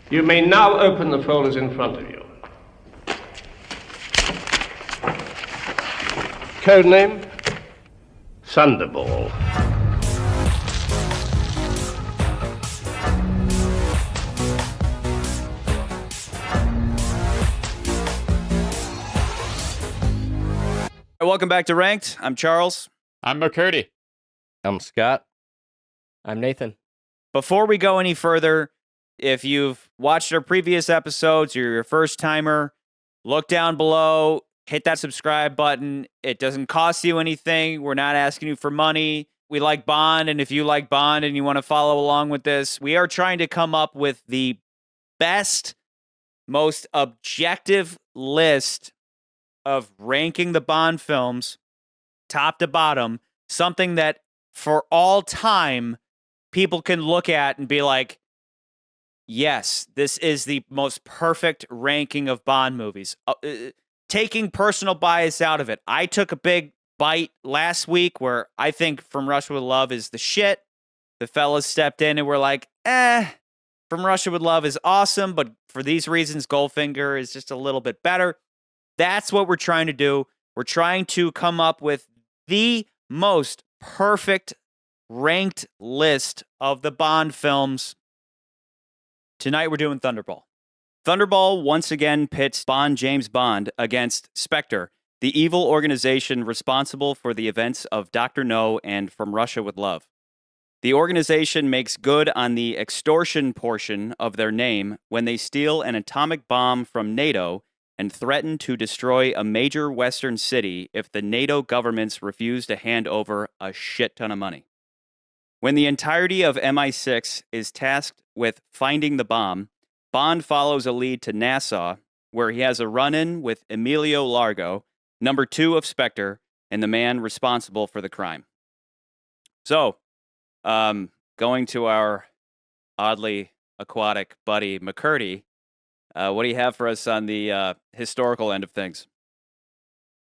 You may now open the folders in front of you. Codename, Thunderball. Welcome back to Ranked. I'm Charles. I'm McCurdy. I'm Scott. I'm Nathan. Before we go any further, if you've watched our previous episodes, you're a first timer, look down below, hit that subscribe button. It doesn't cost you anything. We're not asking you for money. We like Bond, and if you like Bond and you want to follow along with this, we are trying to come up with the best, most objective list of ranking the Bond films top to bottom, something that for all time people can look at and be like, yes, this is the most perfect ranking of Bond movies. Taking personal bias out of it, I took a big bite last week where I think From Russia with Love is the shit. The fellas stepped in and were like, From Russia with Love is awesome, but for these reasons, Goldfinger is just a little bit better. That's what we're trying to do. We're trying to come up with the most perfect ranked list of the Bond films. Tonight we're doing Thunderball. Thunderball once again pits Bond James Bond against Spectre, the evil organization responsible for the events of Dr. No and From Russia with Love. The organization makes good on the extortion portion of their name when they steal an atomic bomb from NATO and threaten to destroy a major Western city if the NATO governments refuse to hand over a shit ton of money. When the entirety of MI6 is tasked with finding the bomb, Bond follows a lead to Nassau, where he has a run-in with Emilio Largo, number 2 of Spectre, and the man responsible for the crime. So, going to our oddly aquatic buddy McCurdy, what do you have for us on the historical end of things?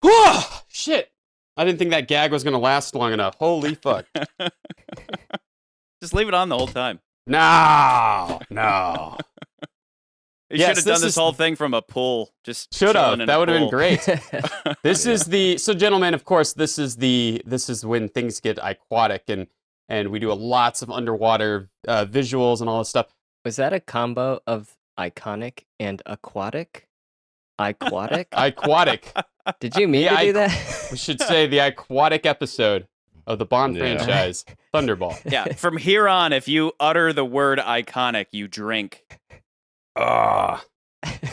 Whoa! Shit! I didn't think that gag was going to last long enough. Holy fuck. Just leave it on the whole time. No. You should have done this whole thing from a pool. Just should have. That would have been great. This is so gentlemen, of course, this is when things get aquatic and we do lots of underwater visuals and all this stuff. Was that a combo of iconic and aquatic? Aquatic? Aquatic. Did you mean to do that? We should say the aquatic episode of the Bond franchise, Thunderball. Yeah, from here on, if you utter the word iconic, you drink. All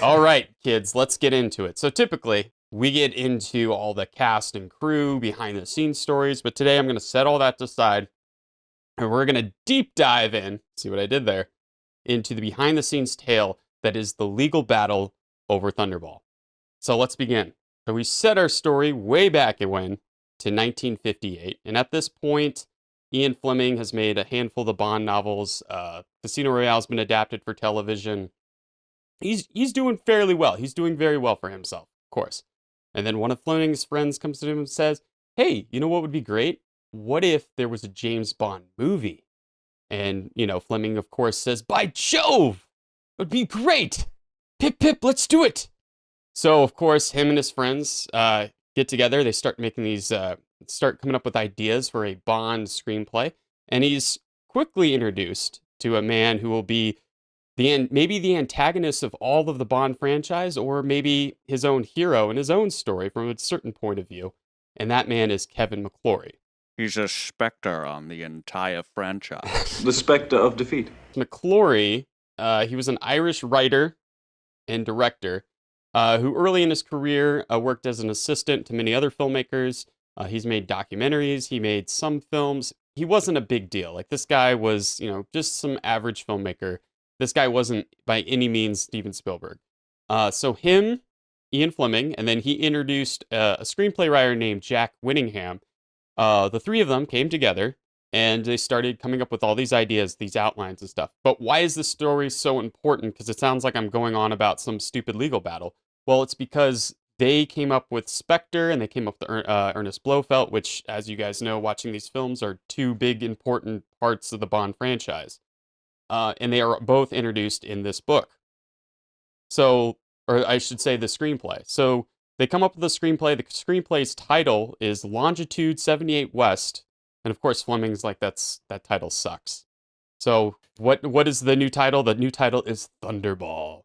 right, kids, let's get into it. So typically, we get into all the cast and crew, behind-the-scenes stories, but today I'm going to set all that aside, and we're going to deep dive in, see what I did there, into the behind-the-scenes tale that is the legal battle over Thunderball. So let's begin. So we set our story way back when to 1958, and at this point, Ian Fleming has made a handful of the Bond novels. Casino Royale has been adapted for television. He's doing fairly well. He's doing very well for himself, of course. And then one of Fleming's friends comes to him and says, hey, you know what would be great? What if there was a James Bond movie? And, Fleming, of course, says, by Jove, it would be great. Pip, pip, let's do it. So, of course, him and his friends get together. They start making these, start coming up with ideas for a Bond screenplay. And he's quickly introduced to a man who will be maybe the antagonist of all of the Bond franchise, or maybe his own hero in his own story from a certain point of view. And that man is Kevin McClory. He's a specter on the entire franchise. The specter of defeat. McClory, he was an Irish writer and director who early in his career worked as an assistant to many other filmmakers. He's made documentaries. He made some films. He wasn't a big deal. Like, this guy was, just some average filmmaker. This guy wasn't by any means Steven Spielberg. So him, Ian Fleming, and then he introduced a screenplay writer named Jack Winningham. The three of them came together and they started coming up with all these ideas, these outlines and stuff. But why is this story so important? Because it sounds like I'm going on about some stupid legal battle. Well, it's because they came up with Spectre and they came up with Ernest Blofeld, which, as you guys know, watching these films are two big important parts of the Bond franchise. and they are both introduced in this book. So, or I should say the screenplay. So they come up with the screenplay. The screenplay's title is Longitude 78 West. And of course, Fleming's like, that title sucks. So what is the new title? The new title is Thunderball.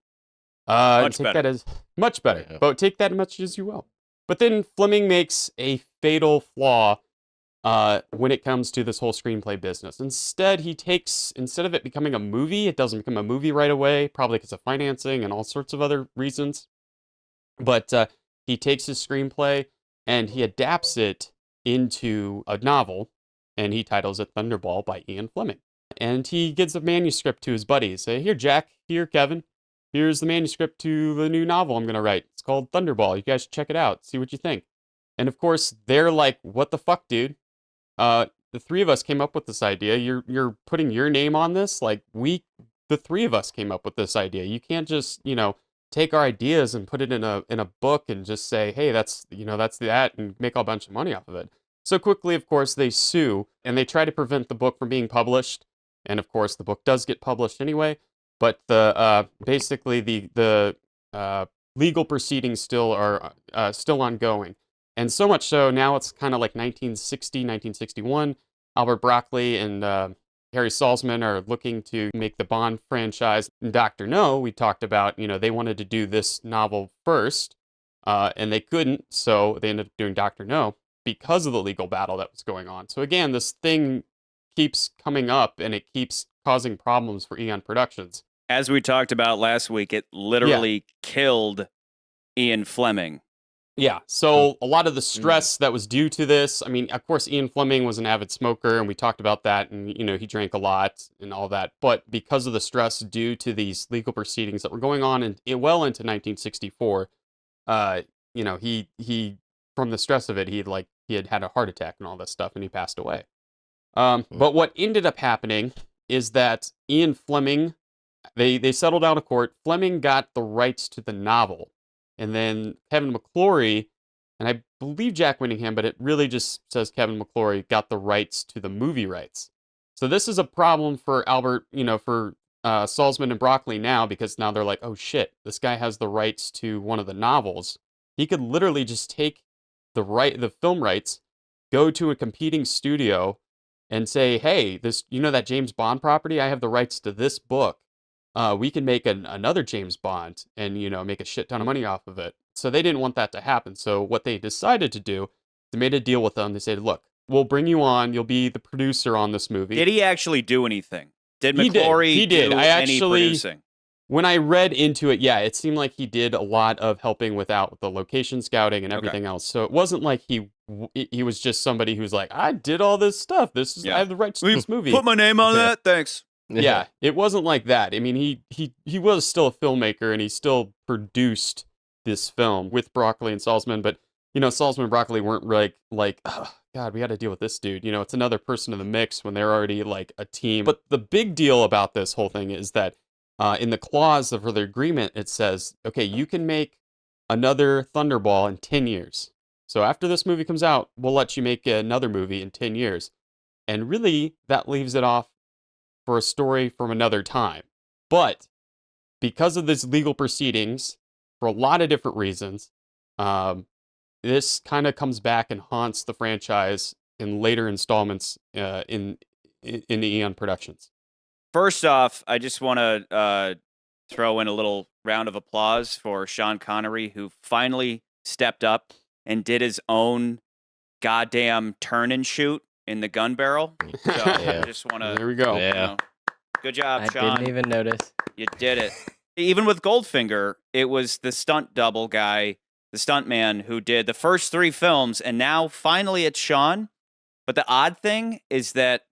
Much take better. that as much better, Yeah. but take that as much as you will. But then Fleming makes a fatal flaw when it comes to this whole screenplay business. Instead of it becoming a movie, it doesn't become a movie right away, probably because of financing and all sorts of other reasons. But he takes his screenplay and he adapts it into a novel, and he titles it Thunderball by Ian Fleming. And he gives a manuscript to his buddies. Say, here, Jack, here, Kevin, here's the manuscript to the new novel I'm going to write. It's called Thunderball. You guys should check it out, see what you think. And of course, they're like, what the fuck, dude? The three of us came up with this idea. You're putting your name on this? Like, the three of us came up with this idea. You can't just, take our ideas and put it in a book and just say, hey, that's that, and make a bunch of money off of it. So quickly, of course, they sue, and they try to prevent the book from being published. And of course, the book does get published anyway. But basically the legal proceedings still are still ongoing. And so much so, now it's kind of like 1960, 1961. Albert Broccoli and Harry Salzman are looking to make the Bond franchise. And Dr. No, we talked about, they wanted to do this novel first, and they couldn't, so they ended up doing Dr. No because of the legal battle that was going on. So again, this thing keeps coming up, and it keeps causing problems for Eon Productions. As we talked about last week, it literally killed Ian Fleming. Yeah, so a lot of the stress that was due to this, I mean, of course, Ian Fleming was an avid smoker, and we talked about that, and, he drank a lot and all that, but because of the stress due to these legal proceedings that were going on well into 1964, he from the stress of it, he had a heart attack and all this stuff, and he passed away. But what ended up happening is that Ian Fleming, they settled out of court. Fleming got the rights to the novel. And then Kevin McClory, and I believe Jack Whittingham, but it really just says Kevin McClory got the rights to the movie rights. So this is a problem for Albert, for Salzman and Broccoli now, because now they're like, oh shit, this guy has the rights to one of the novels. He could literally just take the film rights, go to a competing studio, and say, hey, this, that James Bond property, I have the rights to this book. We can make another James Bond and, make a shit ton of money off of it. So they didn't want that to happen. So what they decided to do, they made a deal with them. They said, look, we'll bring you on. You'll be the producer on this movie. Did he actually do anything? Did McClory He did. do any producing? When I read into it, yeah, it seemed like he did a lot of helping with the location scouting and everything else. So it wasn't like he was just somebody who's like, I did all this stuff. I have the rights to this movie. Put my name on that? Thanks. Yeah, it wasn't like that. I mean, he was still a filmmaker, and he still produced this film with Broccoli and Salzman. But Salzman and Broccoli weren't like, oh, God, we got to deal with this dude. It's another person in the mix when they're already like a team. But the big deal about this whole thing is that in the clause of the agreement, it says, okay, you can make another Thunderball in 10 years. So after this movie comes out, we'll let you make another movie in 10 years. And really, that leaves it off for a story from another time. But because of these legal proceedings, for a lot of different reasons, this kind of comes back and haunts the franchise in later installments in the Eon Productions. First off, I just want to throw in a little round of applause for Sean Connery, who finally stepped up and did his own goddamn turn and shoot in the gun barrel. So I just want to. There we go. Yeah. Good job, Sean. I didn't even notice. You did it. Even with Goldfinger, it was the stunt double guy, the stunt man, who did the first 3 films, and now finally it's Sean. But the odd thing is that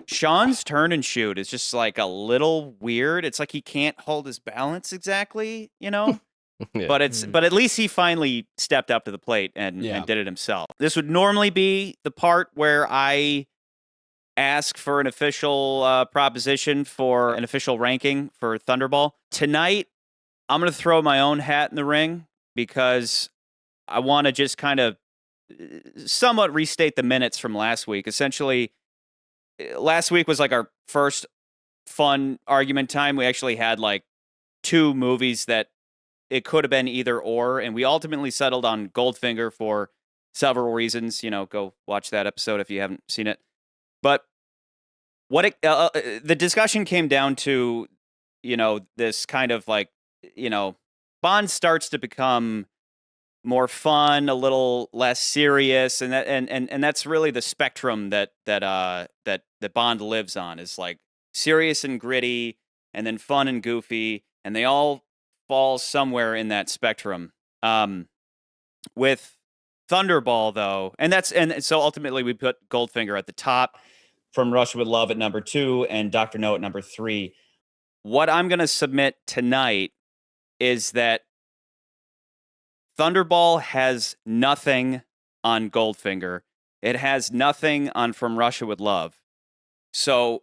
Sean's turn and shoot is just like a little weird. It's like he can't hold his balance exactly, Yeah. But at least he finally stepped up to the plate and did it himself. This would normally be the part where I ask for an official proposition for an official ranking for Thunderball. Tonight, I'm going to throw my own hat in the ring because I want to just kind of somewhat restate the minutes from last week. Essentially, last week was like our first fun argument time. We actually had like 2 movies that it could have been either or, and we ultimately settled on Goldfinger for several reasons. Go watch that episode if you haven't seen it. But the discussion came down to, this kind of like, Bond starts to become more fun, a little less serious, and that's really the spectrum that Bond lives on, is like serious and gritty, and then fun and goofy, and they all fall somewhere in that spectrum. With Thunderball, though, and so ultimately we put Goldfinger at the top, From Russia with Love at number 2, and Dr. No at number 3. What I'm going to submit tonight is that Thunderball has nothing on Goldfinger. It has nothing on From Russia with Love. So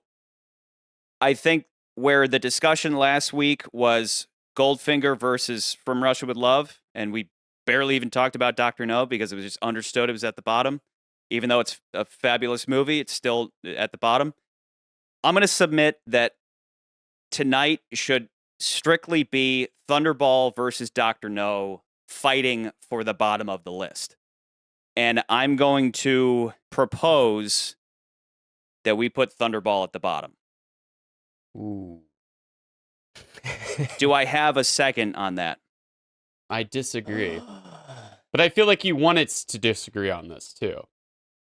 I think where the discussion last week was Goldfinger versus From Russia with Love, and we barely even talked about Dr. No because it was just understood it was at the bottom. Even though it's a fabulous movie, it's still at the bottom. I'm going to submit that tonight should strictly be Thunderball versus Dr. No fighting for the bottom of the list. And I'm going to propose that we put Thunderball at the bottom. Ooh. Do I have a second on that? I disagree. But I feel like you want us to disagree on this, too.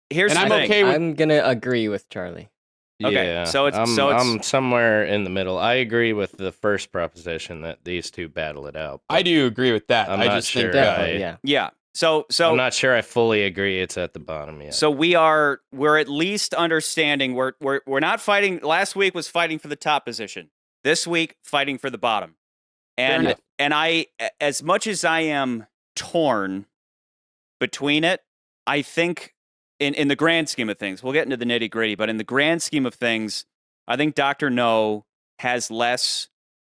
Here's and the I'm thing. okay with... I'm gonna agree with Charlie. Okay, yeah, so I'm somewhere in the middle. I agree with the first proposition that these two battle it out. I do agree with that. I'm I not just sure. think yeah. So I'm not sure I fully agree it's at the bottom yet. So we're at least understanding we're not fighting. Last week was fighting for the top position. This week fighting for the bottom. And I, as much as I am torn between it, I think in the grand scheme of things, we'll get into the nitty gritty, but in the grand scheme of things, I think Dr. No has less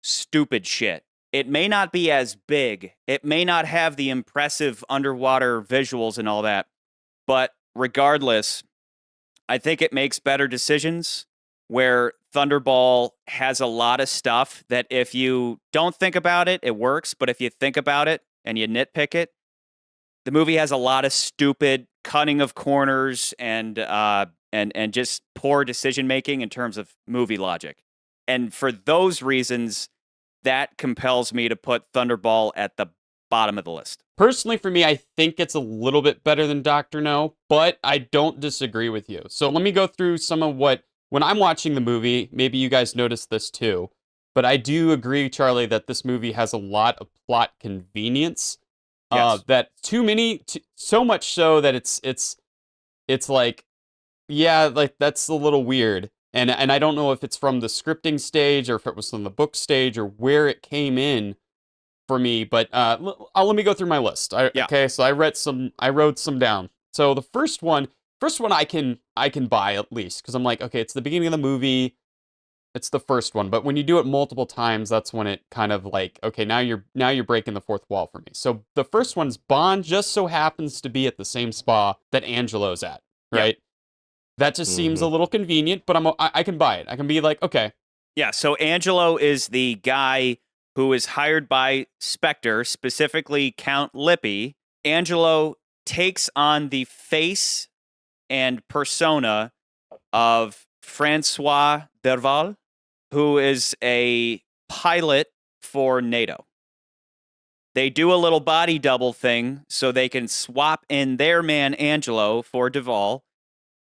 stupid shit. It may not be as big. It may not have the impressive underwater visuals and all that. But regardless, I think it makes better decisions, where Thunderball has a lot of stuff that if you don't think about it, it works. But if you think about it and you nitpick it, the movie has a lot of stupid cutting of corners and just poor decision making in terms of movie logic. And for those reasons, that compels me to put Thunderball at the bottom of the list. Personally, for me, I think it's a little bit better than Dr. No, but I don't disagree with you. So let me go through some of what, when I'm watching the movie, maybe you guys noticed this too, but I do agree, Charlie, that this movie has a lot of plot convenience. Yes. That too many, so much so that it's like, yeah, like that's a little weird. And I don't know if it's from the scripting stage or if it was from the book stage or where it came in for me. But let me go through my list. Okay, so I wrote some down. So the first one I can buy at least, because I'm like, okay, it's the beginning of the movie. It's the first one, but when you do it multiple times, that's when it kind of like, okay, now you're breaking the fourth wall for me. So the first one's Bond just so happens to be at the same spa that Angelos at, right? Yeah. That just seems a little convenient, but I can buy it. I can be like, okay. Yeah, so Angelo is the guy who is hired by Spectre, specifically Count Lippy. Angelo takes on the face and persona of Francois Dervals, who is a pilot for NATO. They do a little body double thing so they can swap in their man Angelo for Dervals.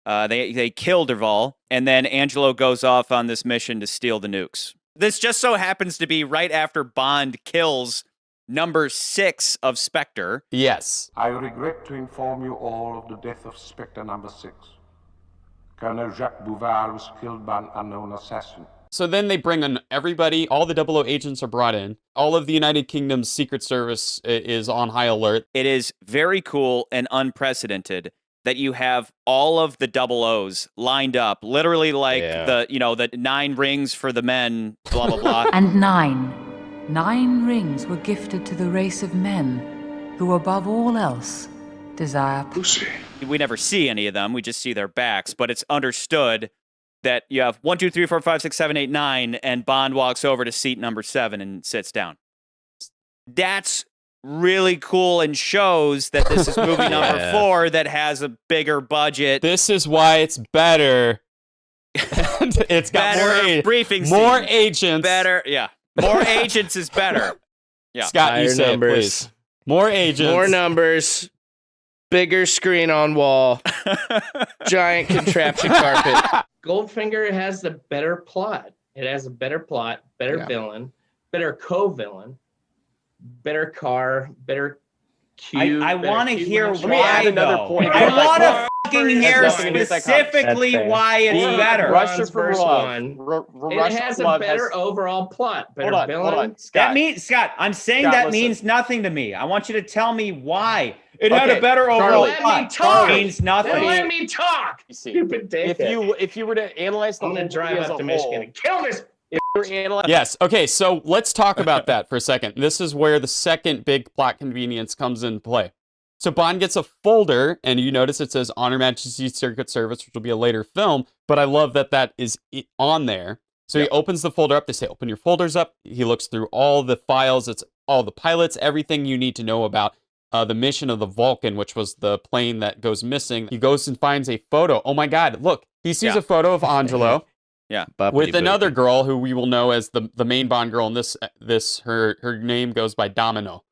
They kill Dervals, and then Angelo goes off on this mission to steal the nukes. This just so happens to be right after Bond kills number 6 of Spectre. Yes. I regret to inform you all of the death of Spectre number 6. Colonel Jacques Bouvard was killed by an unknown assassin. So then they bring in everybody, all the 00 agents are brought in. All of the United Kingdom's Secret Service is on high alert. It is very cool and unprecedented that you have all of the 00s lined up, literally like the 9 rings for the men, blah, blah, blah. And 9 rings were gifted to the race of men who above all else desire pussy. We never see any of them. We just see their backs, but it's understood that you have 1, 2, 3, 4, 5, 6, 7, 8, 9, and Bond walks over to seat number 7 and sits down. That's really cool and shows that this is movie number 4 that has a bigger budget. This is why it's better. It's got better briefing more scene. agents. Better, yeah. More agents is better. Yeah. Scott, you Higher say numbers. it, please. More agents. More numbers. Bigger screen on wall. Giant contraption carpet. Goldfinger has the better plot. It has a better plot, better villain, better co-villain, better car, better cube. I want to hear Let me add why, another though. point. I want to fucking hear nothing to do with specifically That's fair. why it's better. Russia for First Love. one. It Russia has for a Love better overall plot, better Hold villain. on. That Scott. means, Scott, I'm saying Scott, that listen. means nothing to me. I want you to tell me why. It had Okay, a better Charlie, overall let me plot. talk. Means nothing. Then let me talk. You see, Stupid dickhead. if you were to analyze the I'm whole gonna drive movie as up a to Michigan and kill this. if you were analyzing Yes. Okay. So let's talk about that for a second. This is where the second big plot convenience comes into play. So Bond gets a folder, and you notice it says On Her Majesty's Secret Service, which will be a later film. But I love that that is on there. So he opens the folder up. They say, open your folders up. He looks through all the files. It's all the pilots, everything you need to know about the mission of the Vulcan, which was the plane that goes missing. He goes and finds a photo. Oh my God, look. He sees a photo of Angelo with another girl who we will know as the main Bond girl in this her name goes by Domino.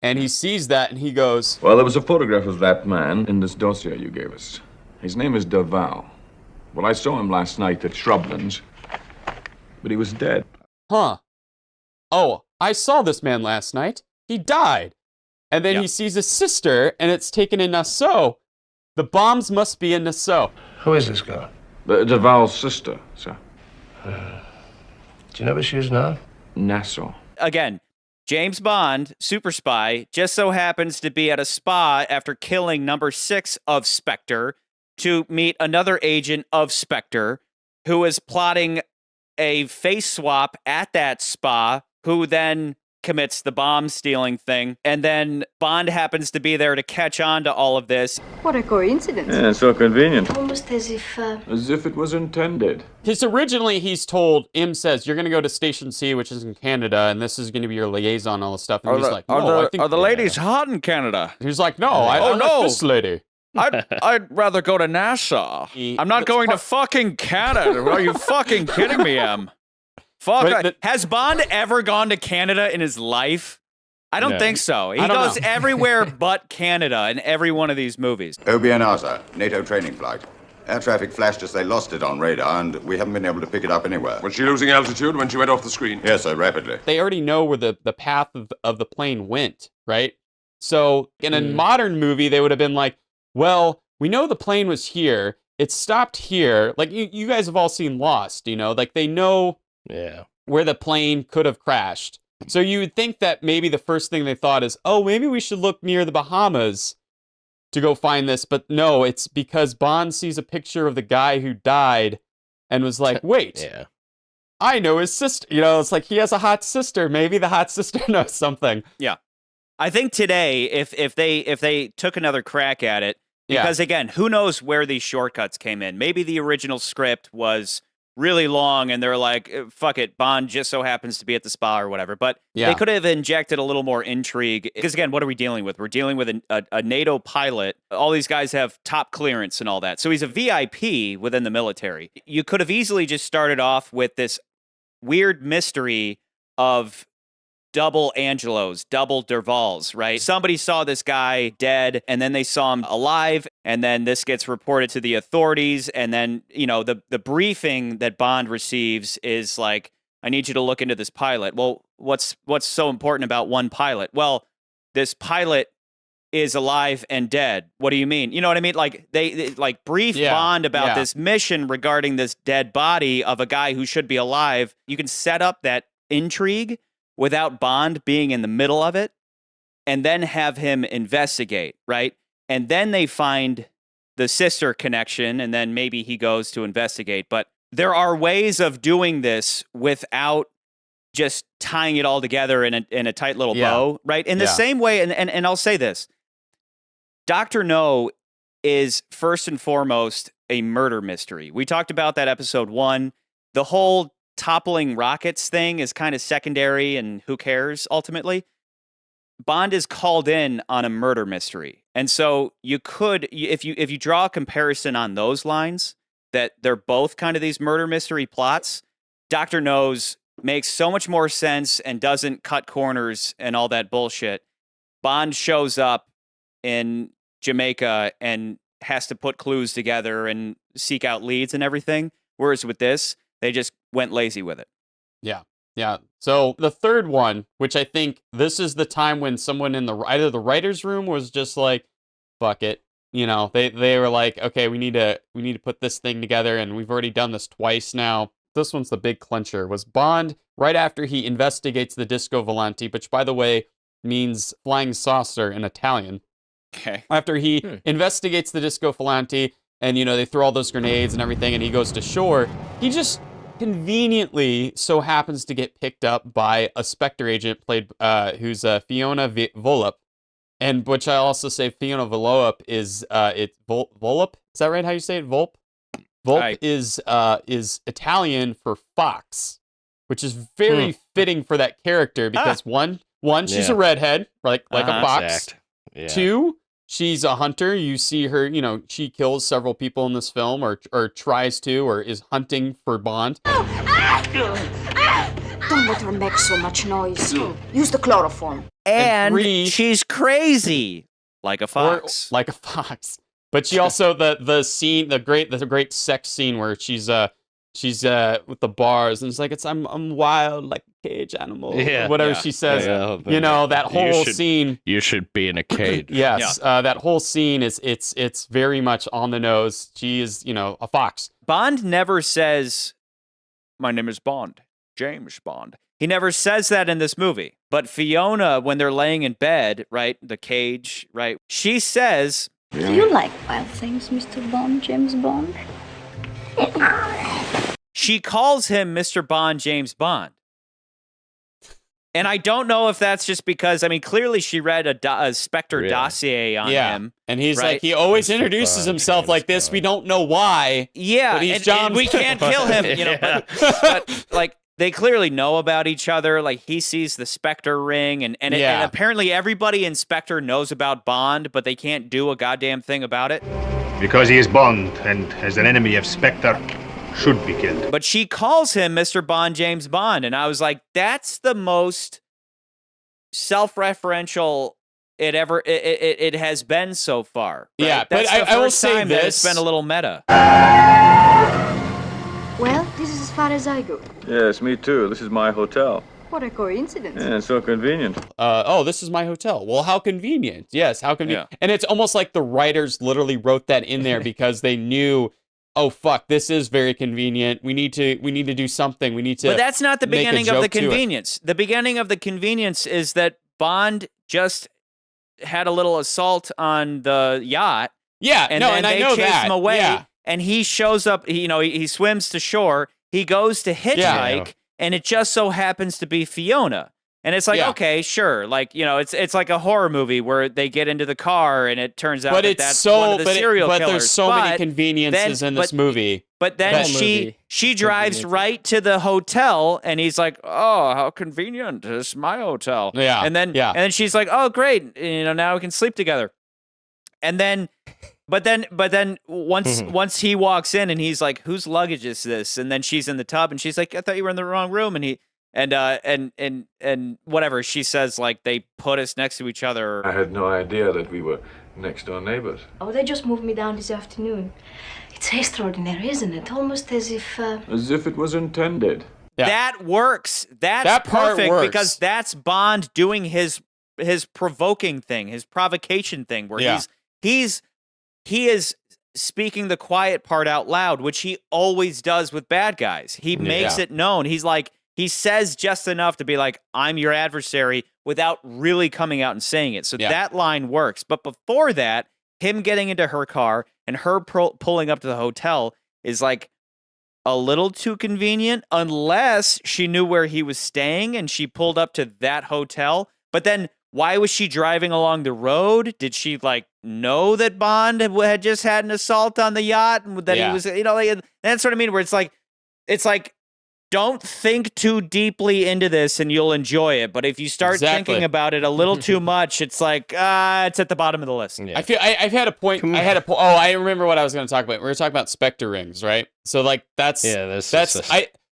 And he sees that and he goes, Well, there was a photograph of that man in this dossier you gave us. His name is Dervals. Well, I saw him last night at Shrublands, but he was dead. huh. Oh, I saw this man last night. He died. And then he sees his sister, and it's taken in Nassau. The bombs must be in Nassau. Who is this girl? Dervals' sister, sir. Do you know where she is now? Nassau. Again, James Bond, super spy, just so happens to be at a spa after killing number 6 of Spectre to meet another agent of Spectre who is plotting a face swap at that spa, who then commits the bomb stealing thing. And then Bond happens to be there to catch on to all of this. What a coincidence. Yeah, so convenient. Almost as if... As if it was intended. Because originally he's told, M says, you're going to go to Station C, which is in Canada, and this is going to be your liaison, all this stuff. And he's like, no, I think... Are the ladies hot in Canada? He's like, no, I like this lady. I'd rather go to Nassau. I'm not going to fucking Canada. Are you fucking kidding me, Em? Fuck. Has Bond ever gone to Canada in his life? I don't think so. He goes everywhere but Canada in every one of these movies. Obianasa, NATO training flight. Air traffic flashed as they lost it on radar, and we haven't been able to pick it up anywhere. Was she losing altitude when she went off the screen? Yes, sir, rapidly. They already know where the path of the plane went, right? So in a modern movie, they would have been like, well, we know the plane was here. It stopped here. Like, you guys have all seen Lost, you know? Like, they know where the plane could have crashed. So you would think that maybe the first thing they thought is, oh, maybe we should look near the Bahamas to go find this. But no, it's because Bond sees a picture of the guy who died and was like, wait, I know his sister. You know, it's like he has a hot sister. Maybe the hot sister knows something. Yeah. I think today, if they took another crack at it, because again, who knows where these shortcuts came in? Maybe the original script was really long and they're like, fuck it, Bond just so happens to be at the spa or whatever. But they could have injected a little more intrigue. Because again, what are we dealing with? We're dealing with a NATO pilot. All these guys have top clearance and all that. So he's a VIP within the military. You could have easily just started off with this weird mystery of double Angelos, double Dervals, right? Somebody saw this guy dead, and then they saw him alive, and then this gets reported to the authorities, and then, you know, the briefing that Bond receives is like, I need you to look into this pilot. Well, what's so important about one pilot? Well, this pilot is alive and dead. What do you mean? You know what I mean? Like, they like brief Bond about this mission regarding this dead body of a guy who should be alive. You can set up that intrigue without Bond being in the middle of it, and then have him investigate, right? And then they find the sister connection, and then maybe he goes to investigate. But there are ways of doing this without just tying it all together in a tight little bow, right? In the same way, and I'll say this, Dr. No is first and foremost a murder mystery. We talked about that episode 1. The whole toppling rockets thing is kind of secondary and who cares ultimately. Bond is called in on a murder mystery. And so you could, if you draw a comparison on those lines, that they're both kind of these murder mystery plots, Dr. Knows makes so much more sense and doesn't cut corners and all that bullshit. Bond shows up in Jamaica and has to put clues together and seek out leads and everything. Whereas with this, they just went lazy with it. Yeah. Yeah. So the third one, which I think this is the time when someone in either the writer's room was just like, fuck it. You know, they were like, okay, we need to put this thing together, and we've already done this twice now. This one's the big clincher. Was Bond, right after he investigates the Disco Volante, which, by the way, means flying saucer in Italian. Okay. After he investigates the Disco Volante, and, you know, they throw all those grenades and everything, and he goes to shore, he just conveniently so happens to get picked up by a Spectre agent played, who's Fiona Volpe. And which I also say Fiona Volpe is, it's Volpe? Is that right how you say it? Volpe? Volpe is Italian for fox, which is very fitting for that character because one, she's a redhead, like a fox. Yeah. 2, she's a hunter. You see her, you know, she kills several people in this film, or tries to, or is hunting for Bond. Don't let her make so much noise. Use the chloroform. And 3, she's crazy, like a fox. Like a fox. But she also the scene, the great sex scene where she's with the bars and it's like I'm wild like a cage animal. Yeah, whatever she says. Yeah. You know, that whole scene. You should be in a cage. Yes, that whole scene it's very much on the nose. She is, you know, a fox. Bond never says, "My name is Bond, James Bond." He never says that in this movie. But Fiona, when they're laying in bed, right, the cage, right, she says, Do you like wild things, Mr. Bond, James Bond? She calls him Mr. Bond, James Bond. And I don't know if that's just because, I mean, clearly she read a Spectre dossier on him. And he's right? like, he always introduces himself like this. We don't know why. Yeah, and we can't kill him, you know, but like, they clearly know about each other. Like, he sees the Spectre Ring, and apparently everybody in Spectre knows about Bond, but they can't do a goddamn thing about it. Because he is Bond, and as an enemy of Spectre, should be killed. But she calls him Mr. Bond, James Bond, and I was like, that's the most self-referential it has been so far. Right? Yeah, that's but I will say this. It's been a little meta. Well, this is as far as I go. Yes, me too. This is my hotel. What a coincidence. Yeah, so convenient. This is my hotel. Well, how convenient. Yes, how convenient. Yeah. And it's almost like the writers literally wrote that in there because they knew, oh fuck, this is very convenient. We need to do something. We need to. But that's not the make a beginning of joke the to it. convenience. The beginning of the convenience is that Bond just had a little assault on the yacht. Yeah, and no, then and they I know chase that. him away, Yeah. and he shows up. You know, he swims to shore. He goes to hitchhike, and it just so happens to be Fiona. And it's like, okay, sure. Like, you know, it's like a horror movie where they get into the car and it turns out that's one of the serial killers. But there's so many conveniences in this movie. But then she drives right to the hotel and he's like, oh, how convenient. It's my hotel. Yeah. And then she's like, oh, great. You know, now we can sleep together. And then But then once he walks in and he's like, whose luggage is this? And then she's in the tub and she's like, I thought you were in the wrong room. And he and whatever she says, like, they put us next to each other. I had no idea that we were next door neighbors. Oh, they just moved me down this afternoon. It's extraordinary, isn't it? Almost as if it was intended. Yeah. That works. That part perfect works. Because that's Bond doing his provoking thing, his provocation thing, where he is speaking the quiet part out loud, which he always does with bad guys. He makes it known. He's like, he says just enough to be like, I'm your adversary, without really coming out and saying it. So that line works. But before that, him getting into her car and her pulling up to the hotel is like a little too convenient, unless she knew where he was staying and she pulled up to that hotel. But then why was she driving along the road? Did she like know that Bond had just had an assault on the yacht and that he was, like, that's what I mean. Where it's like, don't think too deeply into this and you'll enjoy it. But if you start thinking about it a little too much, it's like, it's at the bottom of the list. Yeah. I feel I've had a point. I remember what I was going to talk about. We were talking about Spectre rings, right? So like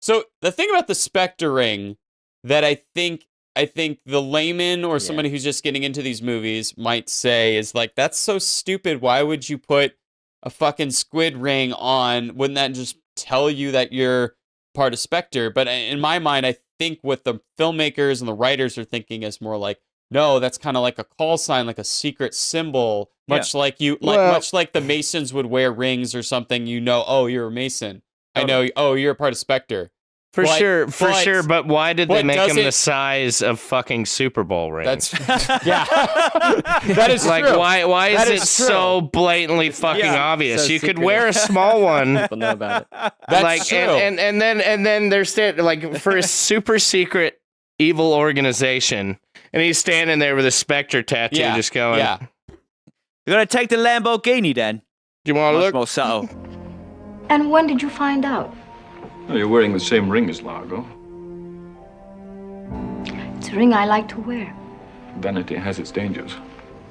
so the thing about the Spectre ring that I think the layman or somebody who's just getting into these movies might say is like, that's so stupid. Why would you put a fucking squid ring on? Wouldn't that just tell you that you're part of Spectre? But in my mind, I think what the filmmakers and the writers are thinking is more like, no, that's kind of like a call sign, like a secret symbol, much like the Masons would wear rings or something. Oh, you're a Mason. I know. Oh, you're a part of Spectre. For sure. But why did they make them the size of fucking Super Bowl rings? That is like, true. Why is it so blatantly fucking obvious? So you could secret. wear a small one. People know about it. That's true. And then they're like for a super secret evil organization, and he's standing there with a Spectre tattoo, just going, "You're gonna take the Lamborghini, then? Do you want to look more subtle?" And when did you find out? Oh, you're wearing the same ring as Largo. It's a ring I like to wear. Vanity has its dangers.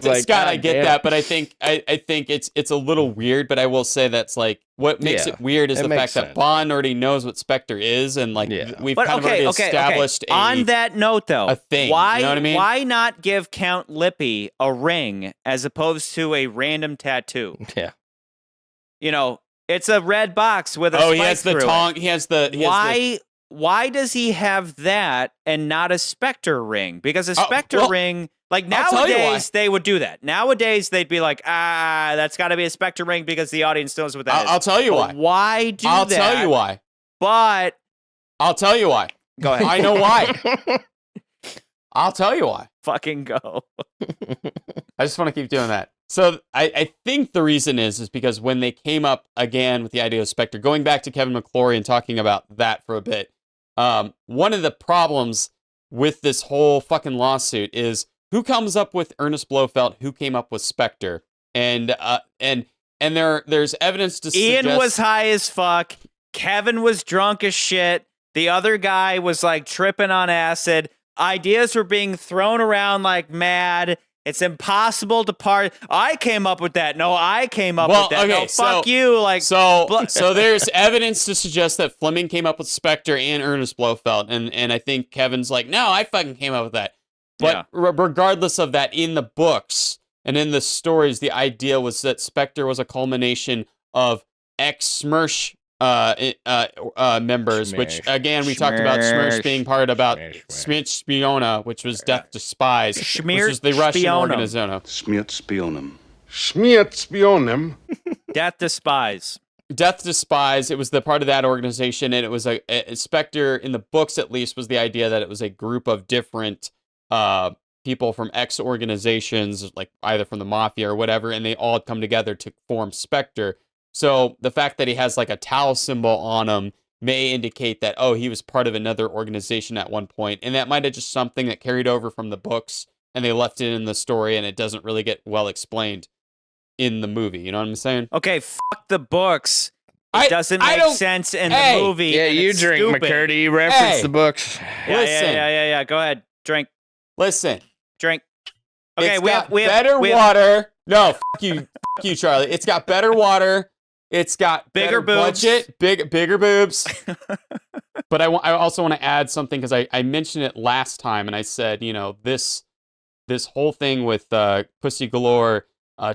Scott, I get that, but I think it's a little weird. But I will say that's like what makes it weird is the fact that Bond already knows what Spectre is, and like we've kind of already established. On that note, though, a thing. Why? You know what I mean? Why not give Count Lippy a ring as opposed to a random tattoo? Yeah. It's a red box with a spike he has the through tongue. it. Why does he have that and not a Spectre ring? Because a Spectre ring, like nowadays, they would do that. Nowadays, they'd be like, that's got to be a Spectre ring because the audience knows what that is. I'll tell you why. Why do that? I'll tell you why. But I'll tell you why. Go ahead. I know why. I'll tell you why. Fucking go. I just want to keep doing that. So I think the reason is because when they came up again with the idea of Spectre, going back to Kevin McClory and talking about that for a bit, one of the problems with this whole fucking lawsuit is who comes up with Ernest Blofeld, who came up with Spectre, and there's evidence to suggest Ian was high as fuck. Kevin was drunk as shit. The other guy was like tripping on acid. Ideas were being thrown around like mad. It's impossible to part. I came up with that. No, I came up with that. Okay, no, fuck you. Like so there's evidence to suggest that Fleming came up with Spectre and Ernest Blofeld, and I think Kevin's like, no, I fucking came up with that. But regardless of that, in the books and in the stories, the idea was that Spectre was a culmination of ex-SMERSH members, which again we talked about SMERSH being part about Smietspiona, which was Death to Spies, which was the Russian organization. Smietspionem. Smietspionem. Death to Spies. Death to Spies. It was the part of that organization, and it was a Spectre in the books at least was the idea that it was a group of different people from ex organizations, like either from the mafia or whatever, and they all had come together to form Spectre. So the fact that he has like a tau symbol on him may indicate that, he was part of another organization at one point. And that might have just something that carried over from the books and they left it in the story and it doesn't really get well explained in the movie. You know what I'm saying? Okay, fuck the books. It doesn't make sense in the movie. Yeah, you drink, stupid. McCurdy. You reference the books. Yeah. Go ahead. Drink. Listen. Drink. Okay, it's we got have better water. No, fuck you. Fuck you, Charlie. It's got better water. It's got bigger boobs. Budget, bigger boobs. But I also want to add something because I mentioned it last time and I said, this whole thing with Pussy Galore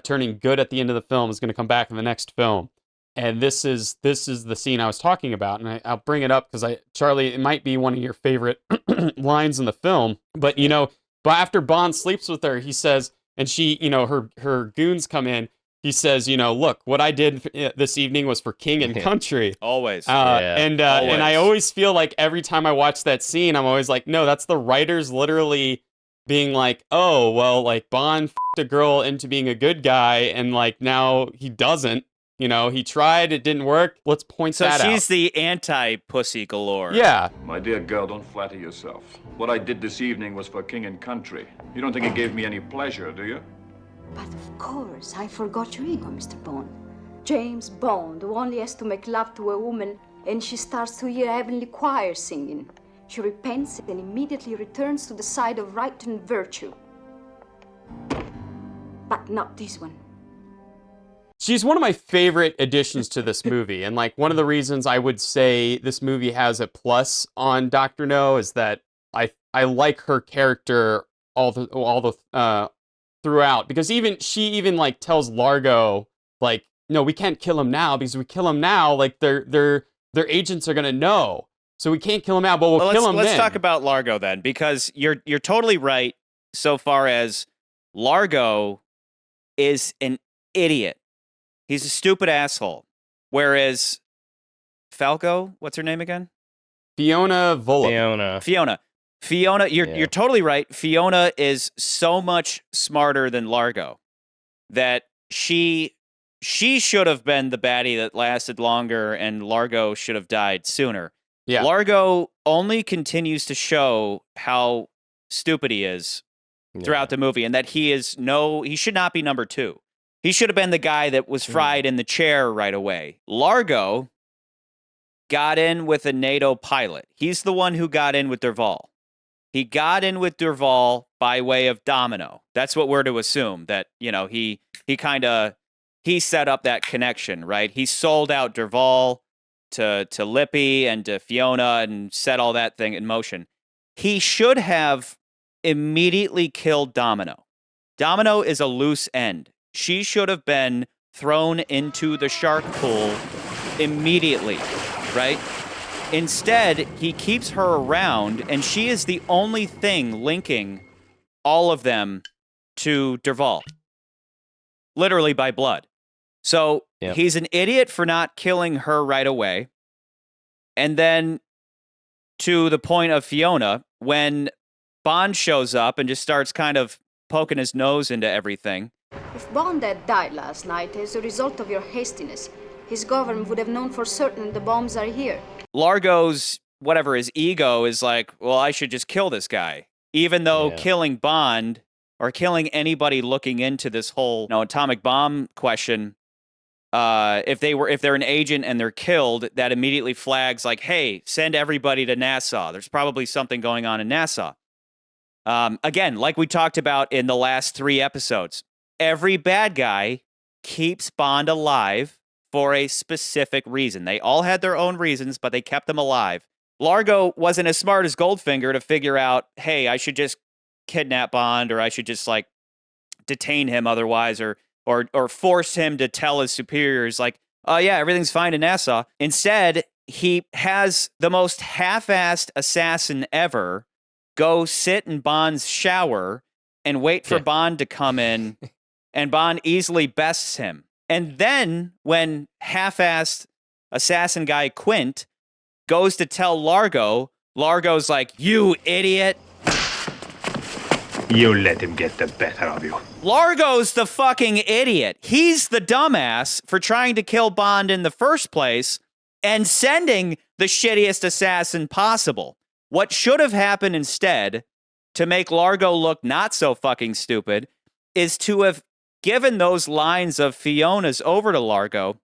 turning good at the end of the film is going to come back in the next film. And this is the scene I was talking about. And I'll bring it up because Charlie, it might be one of your favorite lines in the film. But, but after Bond sleeps with her, he says, and she, her goons come in. He says, look, what I did this evening was for king and country. Always. And I always feel like every time I watch that scene, I'm always like, no, that's the writers literally being like, like Bond f***ed a girl into being a good guy and like now he doesn't, You know, he tried, it didn't work. Let's point So that out. she's the anti-pussy galore. Yeah. My dear girl, don't flatter yourself. What I did this evening was for king and country. You don't think it gave me any pleasure, do you? But of course, I forgot your ego, Mr. Bond. James Bond, who only has to make love to a woman and she starts to hear heavenly choir singing. She repents and immediately returns to the side of right and virtue. But not this one. She's one of my favorite additions to this movie. And like one of the reasons I would say this movie has a plus on Dr. No is that I like her character all the throughout, because she even like tells Largo like, no, we can't kill him now, because if we kill him now, like their agents are gonna know. So we can't kill him now, but we'll kill him then. Let's talk about Largo then, because you're totally right so far as Largo is an idiot. He's a stupid asshole. Whereas Falco, what's her name again? Fiona Volpe. Fiona, you're totally right. Fiona is so much smarter than Largo that she should have been the baddie that lasted longer, and Largo should have died sooner. Yeah. Largo only continues to show how stupid he is throughout the movie, and that he should not be number 2. He should have been the guy that was fried in the chair right away. Largo got in with a NATO pilot. He's the one who got in with Derval. He got in with Derval by way of Domino. That's what we're to assume, that, you know, he set up that connection, right? He sold out Derval to Lippy and to Fiona and set all that thing in motion. He should have immediately killed Domino. Domino is a loose end. She should have been thrown into the shark pool immediately, right? Instead, he keeps her around, and she is the only thing linking all of them to Derval. Literally by blood. So he's an idiot for not killing her right away. And then to the point of Fiona, when Bond shows up and just starts kind of poking his nose into everything. If Bond had died last night as a result of your hastiness, his government would have known for certain the bombs are here. Largo's, his ego is like, well, I should just kill this guy. Even though killing Bond or killing anybody looking into this whole atomic bomb question, if they're an agent and they're killed, that immediately flags like, hey, send everybody to Nassau. There's probably something going on in Nassau. Again, like we talked about in the last 3 episodes, every bad guy keeps Bond alive for a specific reason. They all had their own reasons, but they kept them alive. Largo wasn't as smart as Goldfinger to figure out, hey, I should just kidnap Bond, or I should just like detain him otherwise, or force him to tell his superiors like, oh yeah, everything's fine in Nassau. Instead, he has the most half-assed assassin ever go sit in Bond's shower and wait for Bond to come in, and Bond easily bests him. And then when half-assed assassin guy Quint goes to tell Largo, Largo's like, you idiot. You let him get the better of you. Largo's the fucking idiot. He's the dumbass for trying to kill Bond in the first place and sending the shittiest assassin possible. What should have happened instead, to make Largo look not so fucking stupid, is to have given those lines of Fiona's over to Largo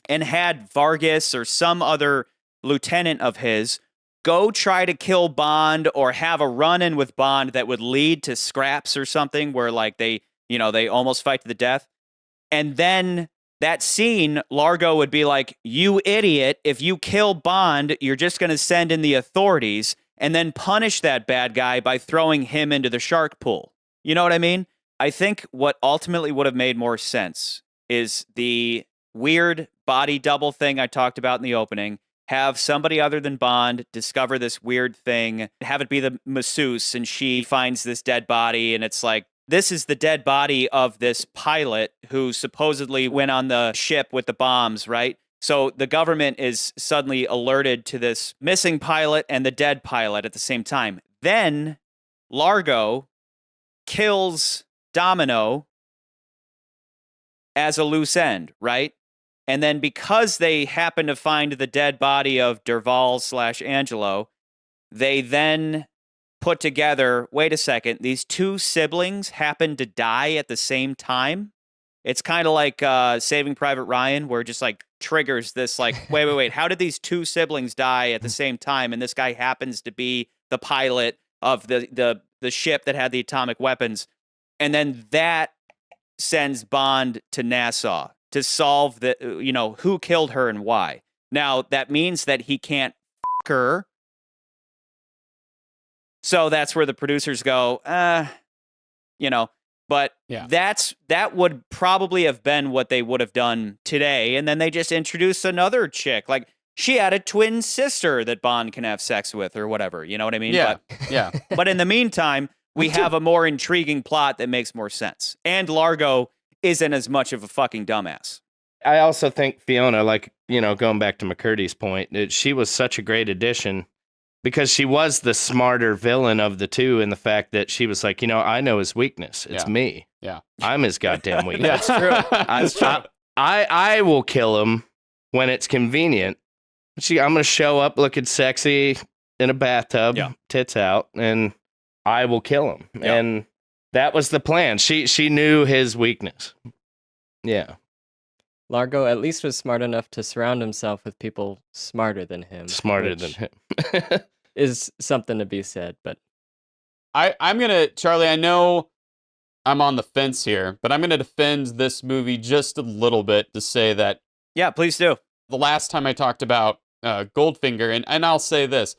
and had Vargas or some other lieutenant of his go try to kill Bond, or have a run-in with Bond that would lead to scraps or something where like they almost fight to the death. And then that scene, Largo would be like, you idiot, if you kill Bond, you're just going to send in the authorities, and then punish that bad guy by throwing him into the shark pool. You know what I mean? I think what ultimately would have made more sense is the weird body double thing I talked about in the opening. Have somebody other than Bond discover this weird thing, have it be the masseuse, and she finds this dead body, and it's like, this is the dead body of this pilot who supposedly went on the ship with the bombs, right? So the government is suddenly alerted to this missing pilot and the dead pilot at the same time. Then Largo kills Domino as a loose end, right? And then because they happen to find the dead body of Dervals / Angelo, they then put together, wait a second, these two siblings happen to die at the same time. It's kind of like Saving Private Ryan, where it just like triggers this like, wait, how did these two siblings die at the same time? And this guy happens to be the pilot of the ship that had the atomic weapons. And then that sends Bond to Nassau to solve who killed her and why. Now, that means that he can't f*** her. So that's where the producers go, but that would probably have been what they would have done today. And then they just introduce another chick. Like, she had a twin sister that Bond can have sex with or whatever. You know what I mean? Yeah. But in the meantime, we have a more intriguing plot that makes more sense. And Largo isn't as much of a fucking dumbass. I also think Fiona, going back to McCurdy's point, that she was such a great addition because she was the smarter villain of the two in the fact that she was like, I know his weakness. It's me. Yeah. I'm his goddamn weakness. That's true. That's true. I will kill him when it's convenient. I'm going to show up looking sexy in a bathtub, tits out, and I will kill him. Yeah. And that was the plan. She knew his weakness. Yeah. Largo at least was smart enough to surround himself with people smarter than him. Is something to be said, but I'm gonna, Charlie, I know I'm on the fence here, but I'm gonna defend this movie just a little bit to say that. Yeah, please do. The last time I talked about Goldfinger, and I'll say this,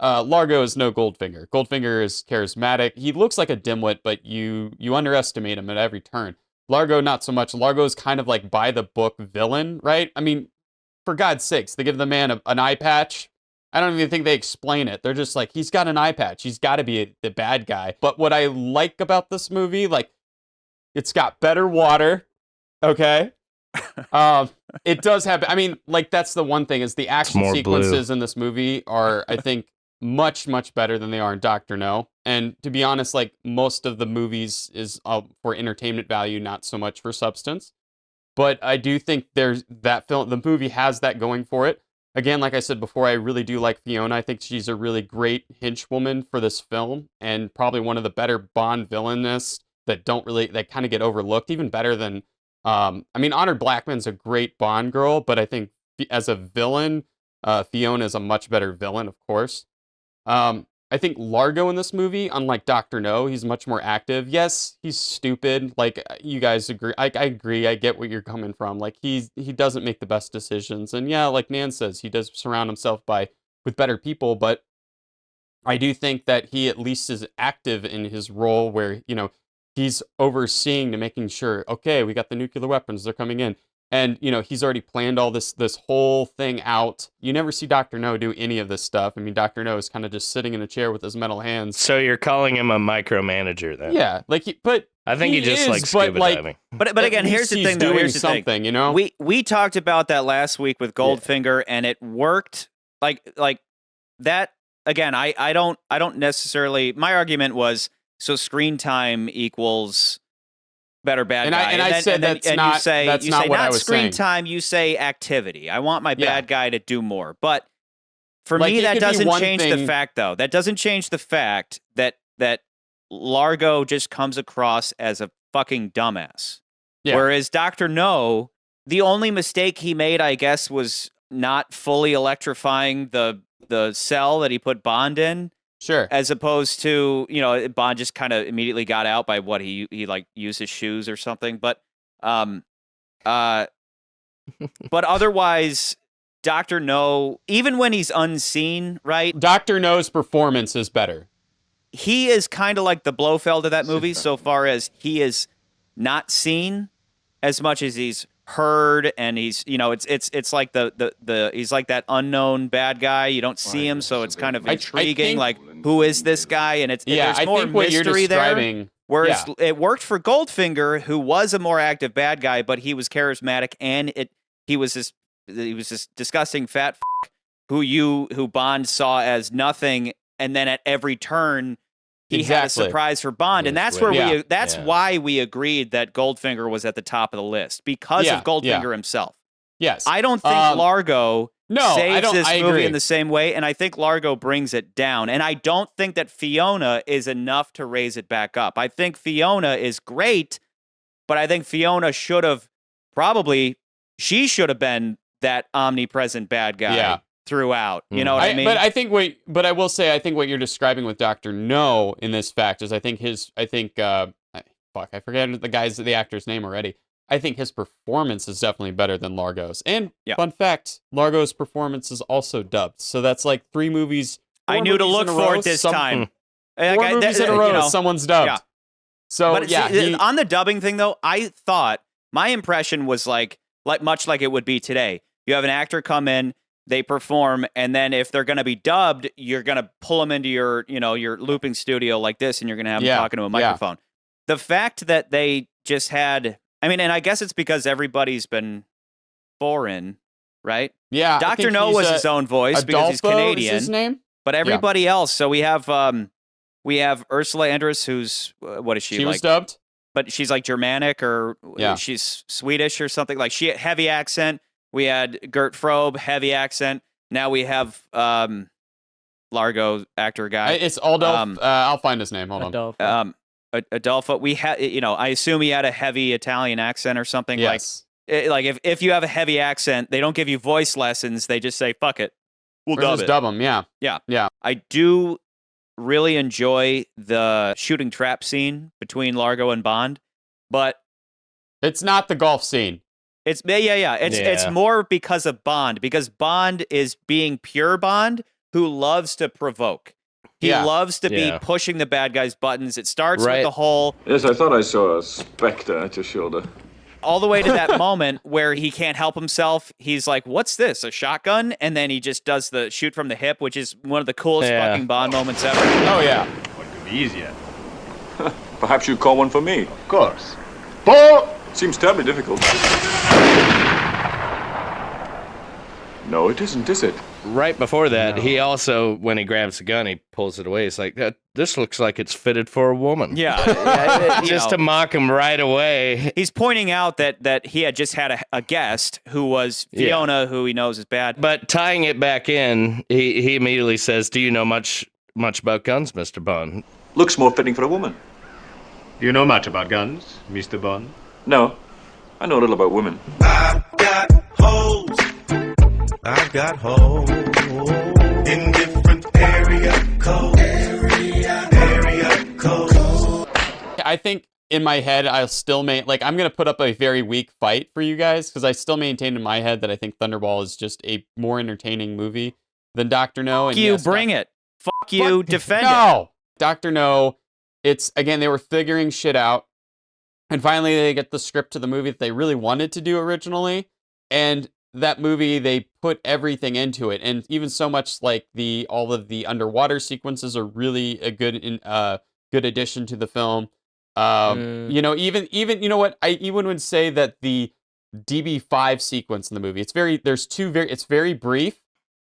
Largo is no Goldfinger. Goldfinger is charismatic. He looks like a dimwit, but you underestimate him at every turn. Largo, not so much. Largo is kind of like by the book villain, right? I mean, for God's sakes, they give the man an eye patch. I don't even think they explain it. They're just like, he's got an eye patch. He's got to be the bad guy. But what I like about this movie, like, it's got better water, okay? It does have, I mean, like, that's the one thing, is the action sequences in this movie are, I think, much, much better than they are in Dr. No. And to be honest, like, most of the movies is for entertainment value, not so much for substance. But I do think there's that film, the movie has that going for it. Again, like I said before, I really do like Fiona. I think she's a really great henchwoman for this film, and probably one of the better Bond villainists that kind of get overlooked, even better than, Honor Blackman's a great Bond girl, but I think as a villain, Fiona is a much better villain, of course. I think Largo in this movie, unlike Dr. No, he's much more active. Yes, he's stupid. Like, you guys agree. I agree. I get what you're coming from. Like, he doesn't make the best decisions. And yeah, like Nan says, he does surround himself with better people. But I do think that he at least is active in his role where, he's overseeing to making sure, okay, we got the nuclear weapons. They're coming in. And, he's already planned all this whole thing out. You never see Dr. No do any of this stuff. I mean, Dr. No is kind of just sitting in a chair with his metal hands. So you're calling him a micromanager then? Yeah, I think he just likes scuba diving. But again, here's the thing, though. Here's the thing. We talked about that last week with Goldfinger, and it worked. Like that. Again, I don't necessarily. My argument was, so screen time equals better bad guy. And I said that's not what I was screen saying. Time, you say activity. I want my bad guy to do more. But for me, that doesn't change the fact, though. That doesn't change the fact that Largo just comes across as a fucking dumbass. Yeah. Whereas Dr. No, the only mistake he made, I guess, was not fully electrifying the cell that he put Bond in. Sure. As opposed to, Bond just kind of immediately got out by what he like used his shoes or something. But otherwise, Dr. No, even when he's unseen, right? Dr. No's performance is better. He is kind of like the Blofeld of that movie, so far as he is not seen as much as he's heard, and he's, it's like the he's like that unknown bad guy. You don't see him, so it's kind of intriguing. Like, who is this guy? And there's more mystery there. Whereas it worked for Goldfinger, who was a more active bad guy, but he was charismatic, and he was this disgusting fat who Bond saw as nothing, and then at every turn he had a surprise for Bond, and that's where why we agreed that Goldfinger was at the top of the list, because of Goldfinger himself. Yes. I don't think Largo saves this movie agree. in the same way, and I think Largo brings it down. And I don't think that Fiona is enough to raise it back up. I think Fiona is great, but I think Fiona should have she should have been that omnipresent bad guy throughout. You know what I mean? But I will say, I think what you're describing with Dr. No in this fact is I forget the actor's name already. I think his performance is definitely better than Largo's. And fun fact, Largo's performance is also dubbed. So that's like 3 movies. I knew to look for it this time. 4 movies in a row, someone's dubbed. Yeah. So but on the dubbing thing though, I thought my impression was like much like it would be today. You have an actor come in, they perform, and then if they're going to be dubbed, you're going to pull them into your looping studio like this, and you're going to have them talking to a microphone. The fact that they just had, and I guess it's because everybody's been foreign, right? Yeah. Dr. No was his own voice because he's Canadian. Is his name? But everybody else, so we have Ursula Andress, who's what is she? She was dubbed, but she's like Germanic or she's Swedish or something. Like she heavy accent. We had Gert Frobe, heavy accent. Now we have Largo actor guy. It's Adolf. I'll find his name. Hold on. Adolfo. We had, I assume he had a heavy Italian accent or something. Yes. Like if you have a heavy accent, they don't give you voice lessons. They just say, "Fuck it, we'll dub it." Dub them. Yeah. I do really enjoy the shooting trap scene between Largo and Bond, but it's not the golf scene. It's It's more because of Bond, because Bond is being pure Bond who loves to provoke. He loves to be pushing the bad guy's buttons. It starts with the whole... Yes, I thought I saw a Spectre at your shoulder. All the way to that moment where he can't help himself. He's like, what's this, a shotgun? And then he just does the shoot from the hip, which is one of the coolest fucking Bond moments ever. Oh, yeah. What could be easier? Perhaps you'd call one for me. Of course. Ball! Seems terribly difficult. No, it isn't, is it? Right before that, he also, when he grabs the gun, he pulls it away. He's like, this looks like it's fitted for a woman. Yeah. Just to mock him right away. He's pointing out that he had just had a guest who was Fiona, who he knows is bad. But tying it back in, he immediately says, do you know much about guns, Mr. Bond? Looks more fitting for a woman. Do you know much about guns, Mr. Bond? No. I know a little about women. I've got holes in different area codes. I think in my head, I'll still I'm going to put up a very weak fight for you guys because I still maintain in my head that I think Thunderball is just a more entertaining movie than Dr. No. Fuck you, bring it. Fuck you, defend it. No! Dr. No, it's, again, they were figuring shit out. And finally, they get the script to the movie that they really wanted to do originally. And that movie, they put everything into it. And even so much like all of the underwater sequences are really a good addition to the film. Even you know what? I even would say that the DB5 sequence in the movie, it's very brief,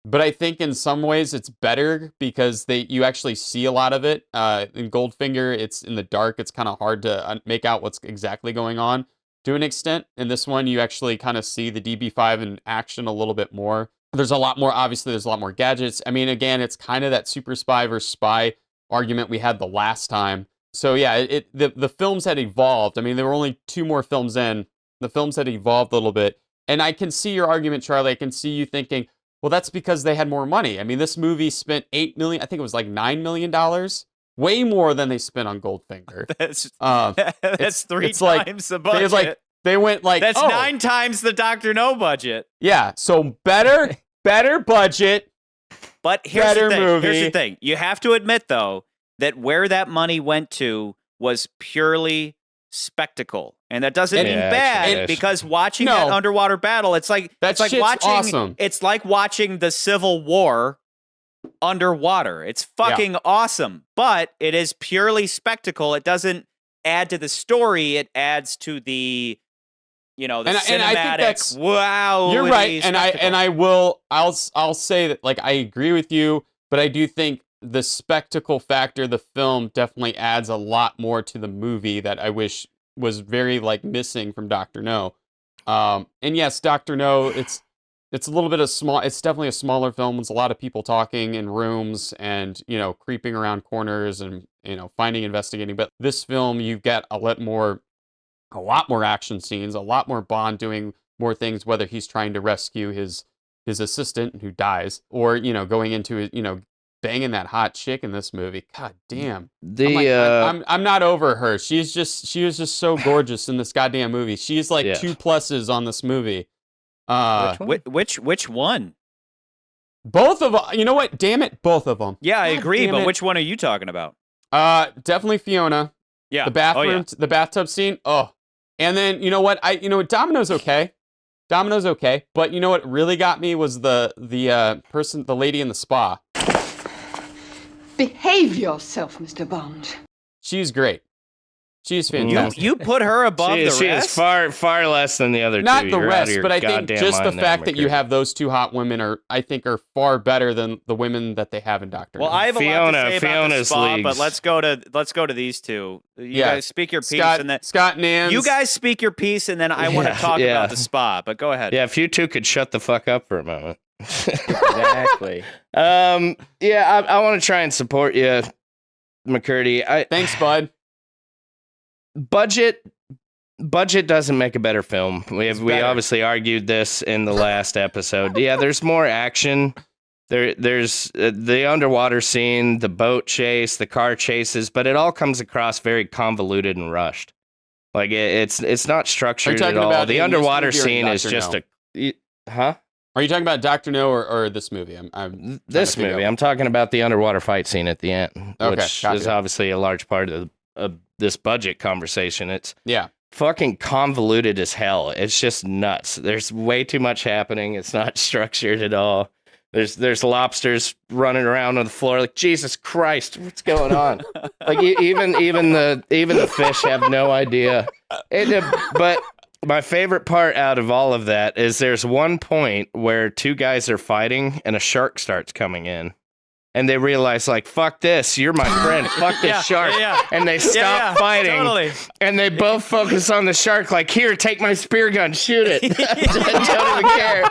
but I think in some ways it's better because you actually see a lot of it. In Goldfinger, it's in the dark. It's kind of hard to make out what's exactly going on to an extent. In this one, you actually kind of see the DB5 in action a little bit more. There's a lot more gadgets. I mean, again, it's kind of that super spy versus spy argument we had the last time. So yeah, the films had evolved. I mean, there were only 2 more films in. The films had evolved a little bit. And I can see your argument, Charlie. I can see you thinking, well, that's because they had more money. I mean, this movie spent $8 million. I think it was like $9 million. Way more than they spent on Goldfinger. That's 3 times the budget. They went like, that's 9 times the Dr. No budget. Yeah, so better budget. But here's better the thing. movie. Here's the thing. You have to admit though that where that money went to was purely spectacle, and that doesn't mean bad because watching that underwater battle, it's like watching. Awesome. It's like watching the Civil War underwater. It's fucking awesome, but it is purely spectacle. It doesn't add to the story. It adds to the, the cinematic. And I think wow, you're right. I'll say that I agree with you, but I do think the spectacle factor, the film definitely adds a lot more to the movie that I wish was very missing from Dr. No. And yes, Dr. No, it's a little bit of small. It's definitely a smaller film. It's a lot of people talking in rooms and creeping around corners and finding, investigating. But this film, you get a lot more action scenes, a lot more Bond doing more things, whether he's trying to rescue his assistant who dies, or going into banging that hot chick in this movie. God damn. I'm not over her. She was just so gorgeous in this goddamn movie. She's like 2 pluses on this movie. Which one? Both of them. You know what? Damn it, both of them. Yeah, I agree, but which one are you talking about? Definitely Fiona. Yeah. The bathroom, the bathtub scene. Oh. And then you know what? Domino's okay. Domino's okay, but you know what really got me was the lady in the spa. Behave yourself, Mr. Bond. She's great. She's fantastic. You put her above the rest? She is far less than the other two. Not the rest, but I think just the fact that you have those 2 hot women are far better than the women that they have in Doctor No. Well, I have a lot to say about the spa, but let's go to these two. You guys speak your piece, and then Scott Nance. You guys speak your piece, and then I want to talk about the spa. But go ahead. Yeah, if you two could shut the fuck up for a moment. Exactly. I want to try and support you, McCurdy. Thanks, bud. Budget doesn't make a better film. We obviously argued this in the last episode. Yeah, there's more action. There's the underwater scene, the boat chase, the car chases, but it all comes across very convoluted and rushed. Like it's not structured at all. The underwater scene is just huh? Are you talking about Dr. No or this movie? This movie. I'm talking about the underwater fight scene at the end, which is obviously a large part of this budget conversation. It's fucking convoluted as hell. It's just nuts. There's way too much happening. It's not structured at all. There's lobsters running around on the floor. Like, Jesus Christ, what's going on? Like even the fish have no idea. But my favorite part out of all of that is there's one point where 2 guys are fighting and a shark starts coming in. And they realize, like, fuck this, you're my friend, fuck this shark. And they stop fighting. Totally. And they both focus on the shark, like, here, take my spear gun, shoot it. I don't even care.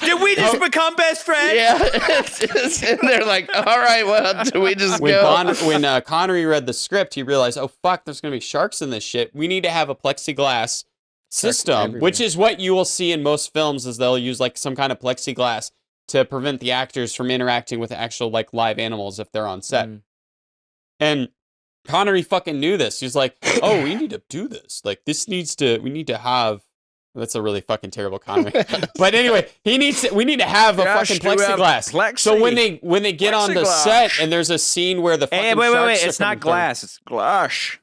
Did we just become best friends? Yeah. And they're like, all right, well, do we just go? When Connery read the script, he realized, oh, fuck, there's going to be sharks in this shit. We need to have a plexiglass system, which is what you will see in most films, is they'll use, like, some kind of plexiglass to prevent the actors from interacting with actual, like, live animals if they're on set. And Connery fucking knew this. He's like, oh, we need to do this. Like, we need to have, that's a really fucking terrible Connery. But anyway, we need to have a fucking plexiglass. So when they get on the set and there's a scene where the fucking wait, it's not glass, it's glass.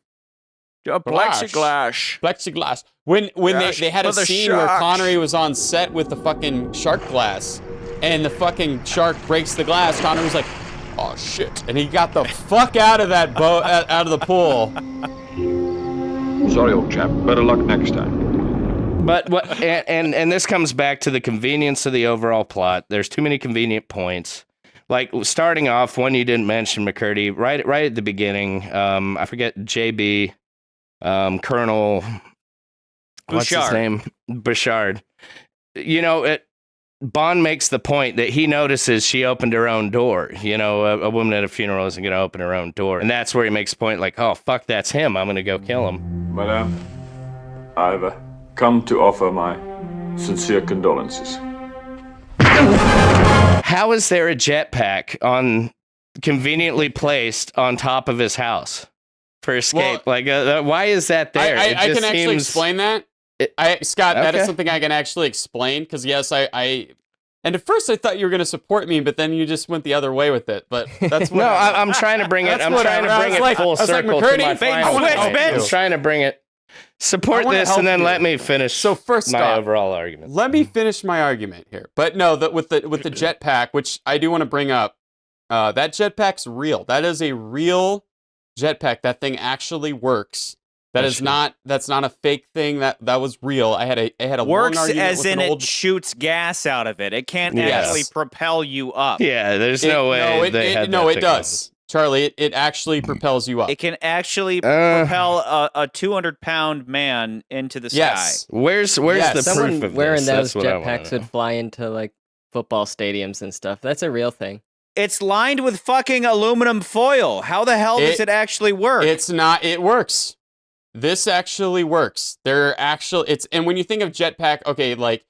Plexiglass. When they had a scene where Connery was on set with the fucking shark glass, and the fucking shark breaks the glass, Connery was like, oh shit. And he got the fuck out of that boat, out of the pool. Sorry, old chap. Better luck next time. But and this comes back to the convenience of the overall plot. There's too many convenient points. Like, starting off, one you didn't mention, McCurdy, right at the beginning, I forget, JB, Colonel, what's his name? Bouchard. Bond makes the point that he notices she opened her own door. A woman at a funeral isn't going to open her own door. And that's where he makes the point, like, oh, fuck, that's him. I'm going to go kill him. Madame, I've come to offer my sincere condolences. How is there a jetpack conveniently placed on top of his house for escape? Well, why is that there? I can actually explain that. Scott, that is something I can actually explain, because yes, and at first I thought you were going to support me, but then you just went the other way with it. But that's what I'm trying to bring it. I'm trying to bring it full circle to my final point. I'm trying to bring it. Support this, and then let me finish. So first, my overall argument. Let me finish my argument here. But no, with the jetpack, which I do want to bring up, that jetpack's real. That is a real jetpack. That thing actually works. That's not a fake thing. That was real. I had a works long argument as with in it shoots gas out of it. It can't actually propel you up. Yeah, there's no way. It does. Charlie, it actually propels you up. It can actually propel a 200-pound man into the Yes. sky. Where's the Someone proof of wearing this? those That's what I wanna jetpacks would know. fly into like football stadiums and stuff. That's a real thing. It's lined with fucking aluminum foil. How the hell does it actually work? It's not. It works. This actually works. And when you think of jetpack, okay, like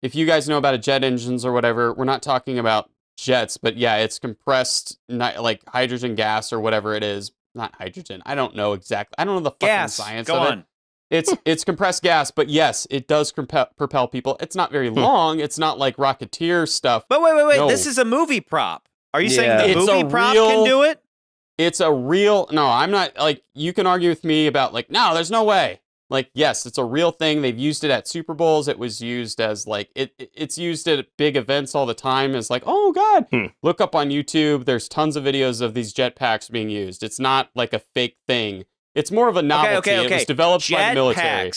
if you guys know about a jet engines or whatever, we're not talking about jets, but yeah, it's compressed, like hydrogen gas or whatever it is. Not hydrogen. I don't know exactly. I don't know the fucking science of it. It's compressed gas, but yes, it does propel people. It's not very long. It's not like Rocketeer stuff. But wait. No. This is a movie prop. Are you saying the It's movie a prop real- can do it? It's a real. No, I'm not. Like, you can argue with me about like, no, there's no way. Like, yes, it's a real thing. They've used it at Super Bowls. It was used as like it's used at big events all the time. It's like, oh god, look up on YouTube. There's tons of videos of these jetpacks being used. It's not like a fake thing. It's more of a novelty. Okay. It was developed by the military.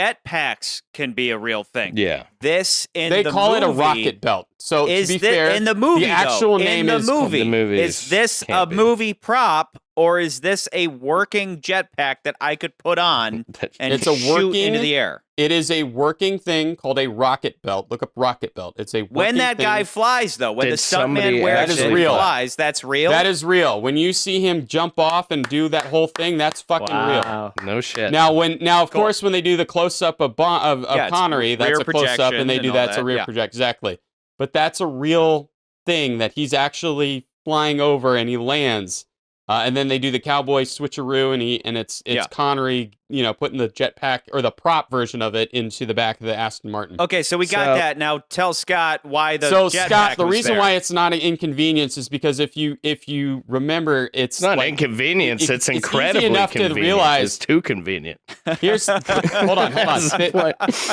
Jetpacks can be a real thing. Yeah. This in They the call it a movie rocket belt. So is to be thi- fair, in the movie, the actual though, name in is the movie. is- Is this a can't be. movie prop or is this a working jetpack that I could put on and It's a shoot working into the air? It is a working thing called a rocket belt. Look up rocket belt. It's a working When that guy thing. flies, though, when Did the somebody stuntman wears That is it and real. flies, that's real? That is real. When you see him jump off and do that whole thing, that's fucking real. No shit. Now, of course, when they do the close up of Yeah, it's Connery, that's rear a close up, projection and they do and all that's a that, rear yeah. project exactly. But that's a real thing that he's actually flying over and he lands, and then they do the cowboy switcheroo, and it's Connery, putting the jetpack or the prop version of it into the back of the Aston Martin. Okay, so we got that. Now tell Scott why the So jetpack Scott, the was reason there. why it's not an inconvenience is because if you remember, it's not like, inconvenience. It's easy incredibly enough to convenient. realize. It's too convenient. Here's hold on.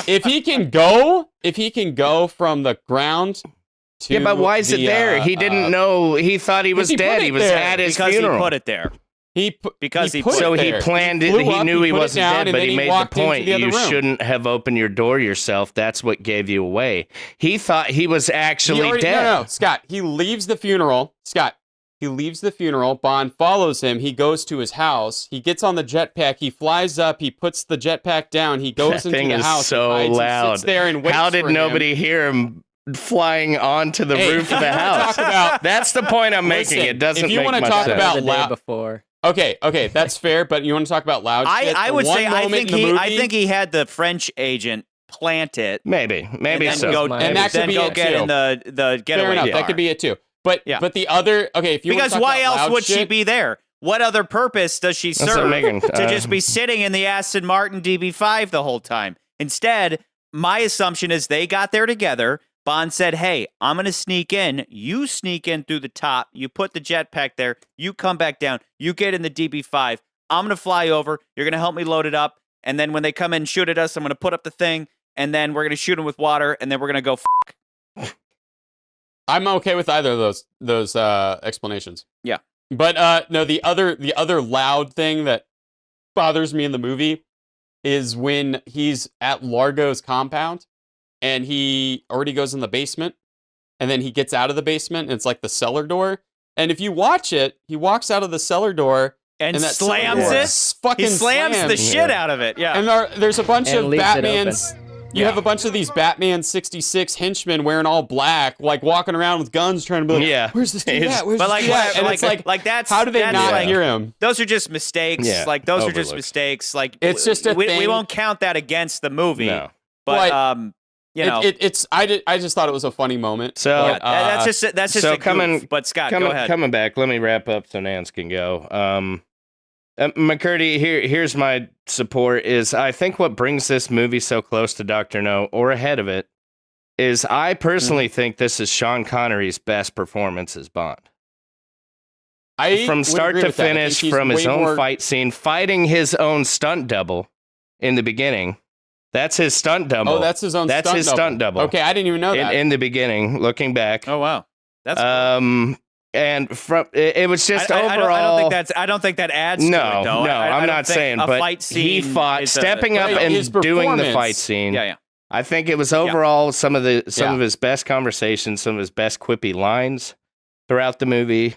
If he can go from the ground to Yeah, but why is it there? He didn't know. He thought he was dead. He was at his because funeral. he put it there. He put He there. planned it. flew He up, knew he put it wasn't down, dead, and but then he made the walked into point. the other You room. shouldn't have opened your door yourself. That's what gave you away. He thought he was actually dead. No, Scott. He leaves the funeral. Bond follows him. He goes to his house. He gets on the jetpack. He flies up. He puts the jetpack down. He goes That into thing the is house. so he hides, loud. He sits there and waits How did for him. nobody hear him flying onto the roof of the house? That's the point I'm making. Listen, It doesn't if you make want to much talk sense. about the day loud, before. okay, that's fair. But you want to talk about loud shit? I The would one say I moment think in the I movie- think he had the French agent plant it. Maybe and then so. Go, And that could then be go it, get too. in the getaway Fair enough. car. That could be it too. But the other if you want Because to talk why about else loud would she shit- be there? What other purpose does she That's what serve I'm making. to just be sitting in the Aston Martin DB5 the whole time? Instead, my assumption is they got there together. Bond said, hey, I'm going to sneak in. You sneak in through the top. You put the jetpack there. You come back down. You get in the DB5. I'm going to fly over. You're going to help me load it up. And then when they come in and shoot at us, I'm going to put up the thing. And then we're going to shoot them with water. And then we're going to go I'm okay with either of those explanations. Yeah. But no, the other loud thing that bothers me in the movie is when he's at Largo's compound and he already goes in the basement and then he gets out of the basement and it's like the cellar door. And if you watch it, he walks out of the cellar door and that slams cellar door it. Fucking He slams the shit out of it. Yeah. And there's a bunch And of leaves it Batman's. You have a bunch of these Batman 66 henchmen wearing all black, like walking around with guns trying to be like, Yeah. where's this dude at? Where's But this like, dude at? And it's like that's how do they that's not like, hear him? Those are just mistakes. Yeah, Like those are just overlooks. mistakes. Like It's just a we thing. won't count that against the movie. No. But you know, I just thought it was a funny moment. So yeah, that's just so a goof. But Scott, go ahead. Coming back, let me wrap up so Nance can go. McCurdy, here's my support is I think what brings this movie so close to Dr. No or ahead of it is I personally think this is Sean Connery's best performance as Bond. From would start agree to with that. I think finish, he's from his way own more- fight scene, fighting his own stunt double in the beginning. That's his stunt double. Oh, that's his own That's stunt his double. stunt double. Okay, I didn't even know that. In the beginning, looking back. Oh wow, that's cool. And from it was just I overall. I don't think that adds. No, to it, though. no, I I'm don't not think saying, a but fight he scene fought, is stepping up his and doing the performance. fight scene. Yeah. I think it was overall some of Yeah. his best conversations, some of his best quippy lines throughout the movie.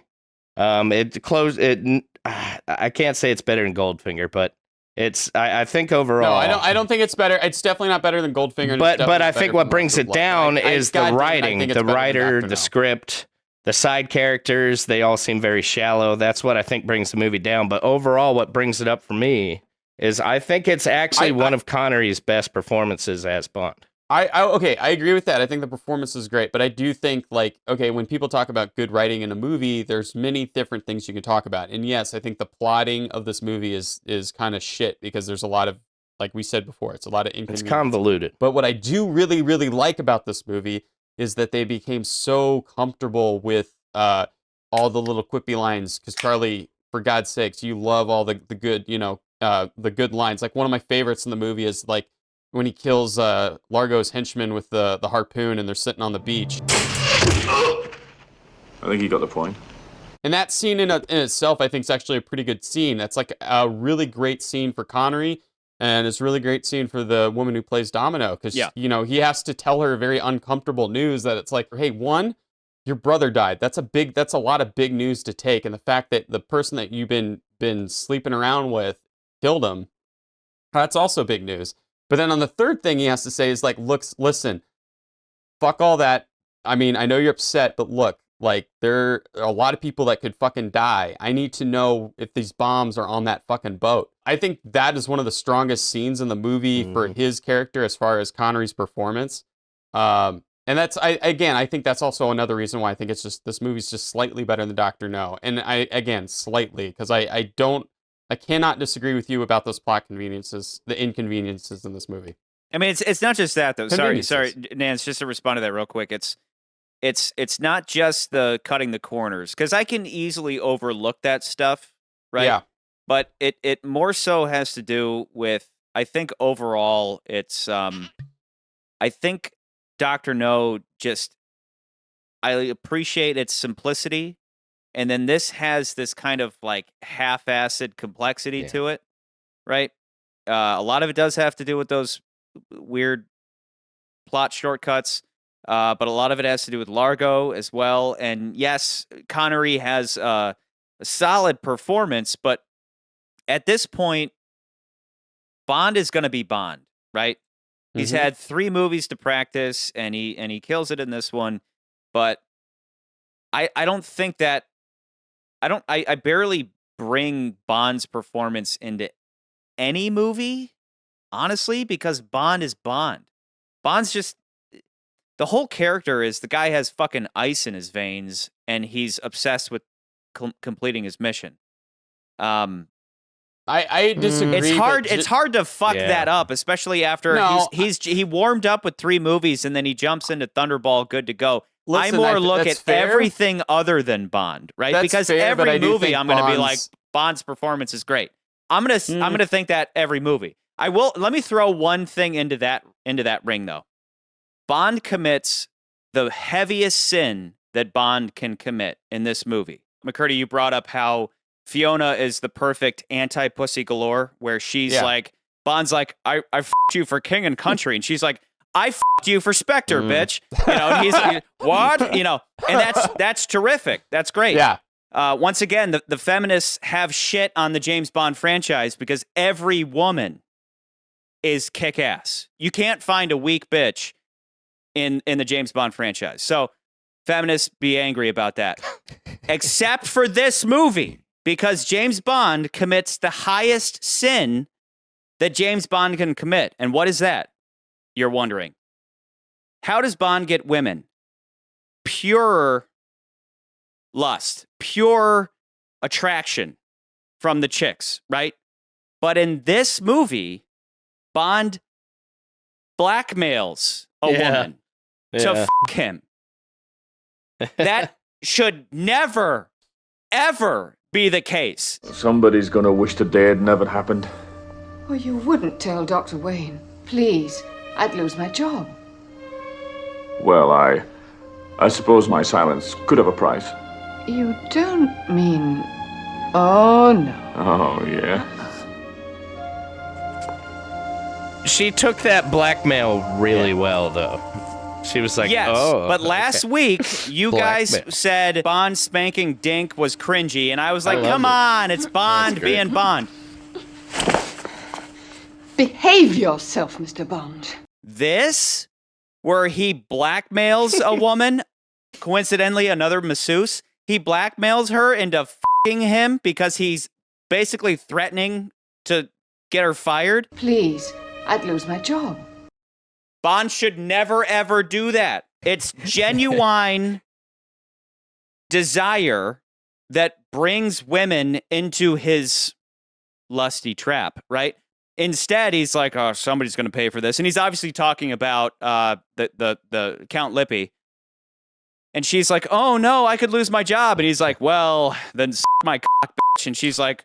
It closed. I can't say it's better than Goldfinger, but it's. I think overall. No, I don't think it's better. It's definitely not better than Goldfinger. But I think what brings it down is the writing, the writer, the script, the side characters. They all seem very shallow. That's what I think brings the movie down. But overall, what brings it up for me is I think it's actually one of Connery's best performances as Bond. Okay, I agree with that. I think the performance is great, but I do think, like, okay, when people talk about good writing in a movie, there's many different things you can talk about. And yes, I think the plotting of this movie is kind of shit because there's a lot of, like we said before, it's a lot of inconvenience. It's convoluted. But what I do really, really like about this movie is that they became so comfortable with all the little quippy lines. Because Charlie, for God's sakes, you love all the good, the good lines. Like one of my favorites in the movie is like, when he kills Largo's henchman with the harpoon and they're sitting on the beach. I think you got the point. And that scene in itself, I think, is actually a pretty good scene. That's like a really great scene for Connery, and it's a really great scene for the woman who plays Domino, because, he has to tell her very uncomfortable news that it's like, hey, one, your brother died. That's a lot of big news to take, and the fact that the person that you've been sleeping around with killed him, that's also big news. But then on the third thing he has to say is like, listen, fuck all that. I mean, I know you're upset, but look, like, there are a lot of people that could fucking die. I need to know if these bombs are on that fucking boat. I think that is one of the strongest scenes in the movie for his character as far as Connery's performance. And that's, I think that's also another reason why I think it's just, this movie's just slightly better than Dr. No. And slightly, because I cannot disagree with you about those plot conveniences, the inconveniences in this movie. I mean, it's not just that though. Sorry, Nance. Just to respond to that real quick, it's not just the cutting the corners, because I can easily overlook that stuff, right? Yeah. But it more so has to do with, I think overall it's I think Dr. No I appreciate its simplicity. And then this has this kind of like half-assed complexity to it, right? A lot of it does have to do with those weird plot shortcuts, but a lot of it has to do with Largo as well. And yes, Connery has a solid performance, but at this point, Bond is going to be Bond, right? He's had 3 movies to practice, and he kills it in this one. But I don't think that. I barely bring Bond's performance into any movie, honestly, because Bond is Bond. Bond's just, the whole character is the guy has fucking ice in his veins and he's obsessed with completing his mission. I disagree. It's hard to fuck that up, especially after he warmed up with 3 movies and then he jumps into Thunderball good to go. Listen, I look at everything other than Bond, right? That's because fair, every movie I'm going to be like, Bond's performance is great. I'm going to think that every movie. I will. Let me throw one thing into that ring though. Bond commits the heaviest sin that Bond can commit in this movie. McCurdy, you brought up how Fiona is the perfect anti-pussy galore, where she's like, Bond's like, I f***ed you for king and country, and she's like, I f***ed you for Spectre, bitch. And he's like, what? And that's terrific. That's great. Yeah. Once again, the feminists have shit on the James Bond franchise because every woman is kick-ass. You can't find a weak bitch in the James Bond franchise. So feminists, be angry about that. Except for this movie, because James Bond commits the highest sin that James Bond can commit. And what is that? You're wondering. How does Bond get women? Pure lust, pure attraction from the chicks, right? But in this movie, Bond blackmails a woman to fuck him. That should never, ever be the case. Somebody's gonna wish the day had never happened. Oh, you wouldn't tell Dr. Wayne. Please. I'd lose my job. Well, I suppose my silence could have a price. You don't mean... Oh, no. Oh, yeah? She took that blackmail really well, though. She was like, yes, oh. but last week you guys Blackmail. said Bond spanking Dink was cringy, and I was like, loved come it. on, it's Bond great. being Bond. Behave yourself, Mr. Bond. This, where he blackmails a woman, coincidentally another masseuse, he blackmails her into f***ing him because he's basically threatening to get her fired. Please, I'd lose my job. Bond should never, ever do that. It's genuine desire that brings women into his lusty trap, right? Instead, he's like, oh, somebody's going to pay for this. And he's obviously talking about the Count Lippy. And she's like, oh, no, I could lose my job. And he's like, well, then s*** my cock, bitch. And she's like,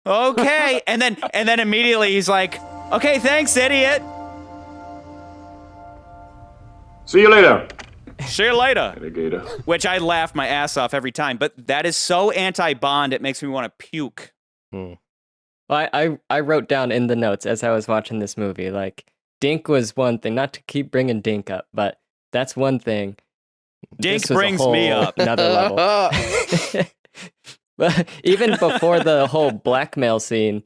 okay. and then immediately he's like, okay, thanks, idiot. See you later. See you later. Alligator. Which I laugh my ass off every time. But that is so anti-Bond, it makes me want to puke. Well, I wrote down in the notes as I was watching this movie, like, Dink was one thing, not to keep bringing Dink up, but that's one thing. Dink This was a brings whole me up. Another level. But even before the whole blackmail scene,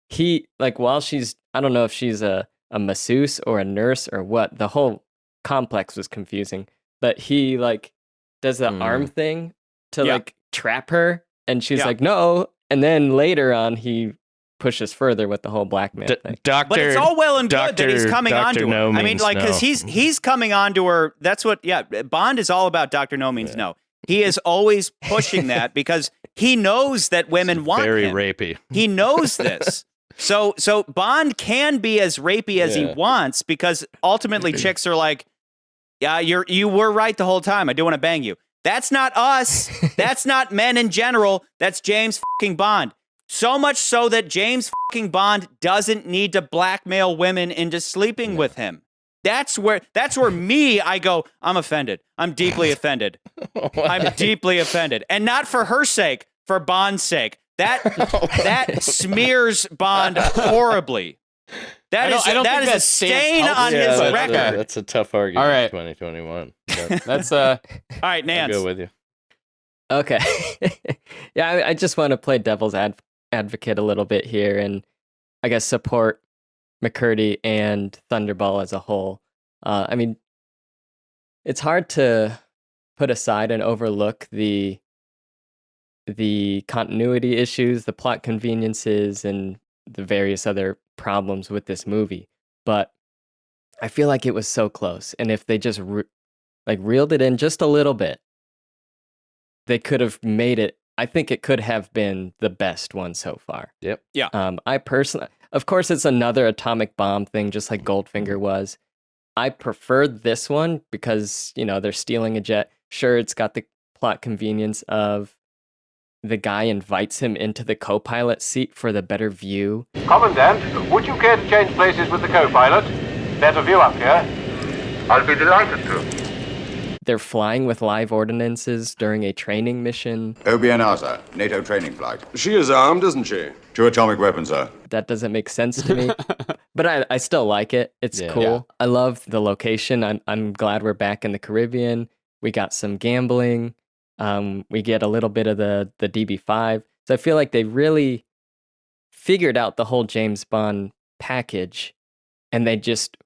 he, like, while she's, I don't know if she's a masseuse or a nurse or what, the whole complex was confusing. But he, like, does the arm thing to, like, trap her, and she's like, no. And then later on, he pushes further with the whole blackmail thing. But it's all well and good that he's coming onto her. I mean, like, because he's coming onto her. That's what, Bond is all about Dr. No Means No. He is always pushing that because he knows that women want Very him. rapey. He knows this. So Bond can be as rapey as he wants because ultimately chicks are like, yeah, you were right the whole time. I do want to bang you. That's not us. That's not men in general. That's James fucking Bond. So much so that James fucking Bond doesn't need to blackmail women into sleeping with him. That's where I go, I'm offended. I'm deeply offended. I'm deeply offended. And not for her sake, for Bond's sake. That smears Bond horribly. That is a stain on his record. That's a tough argument. All right. 2021. That's all right, Nance. I'll go with you. Okay. Yeah, I just want to play devil's advocate a little bit here and I guess support McCurdy and Thunderball as a whole. I mean, it's hard to put aside and overlook the continuity issues, the plot conveniences, and the various other problems with this movie. But I feel like it was so close. And if they just reeled it in just a little bit, they could have made it. I think it could have been the best one so far. Yep. Yeah. I personally, of course, it's another atomic bomb thing, just like Goldfinger was. I preferred this one because, they're stealing a jet. Sure, it's got the plot convenience of the guy invites him into the co-pilot seat for the better view. Commandant, would you care to change places with the co-pilot? Better view up here. I'll be delighted to. They're flying with live ordnances during a training mission. Obianasa, NATO training flight. She is armed, isn't she? 2 atomic weapons, sir. That doesn't make sense to me, but I still like it. It's cool. Yeah. I love the location. I'm glad we're back in the Caribbean. We got some gambling. We get a little bit of the DB5. So I feel like they really figured out the whole James Bond package, and they just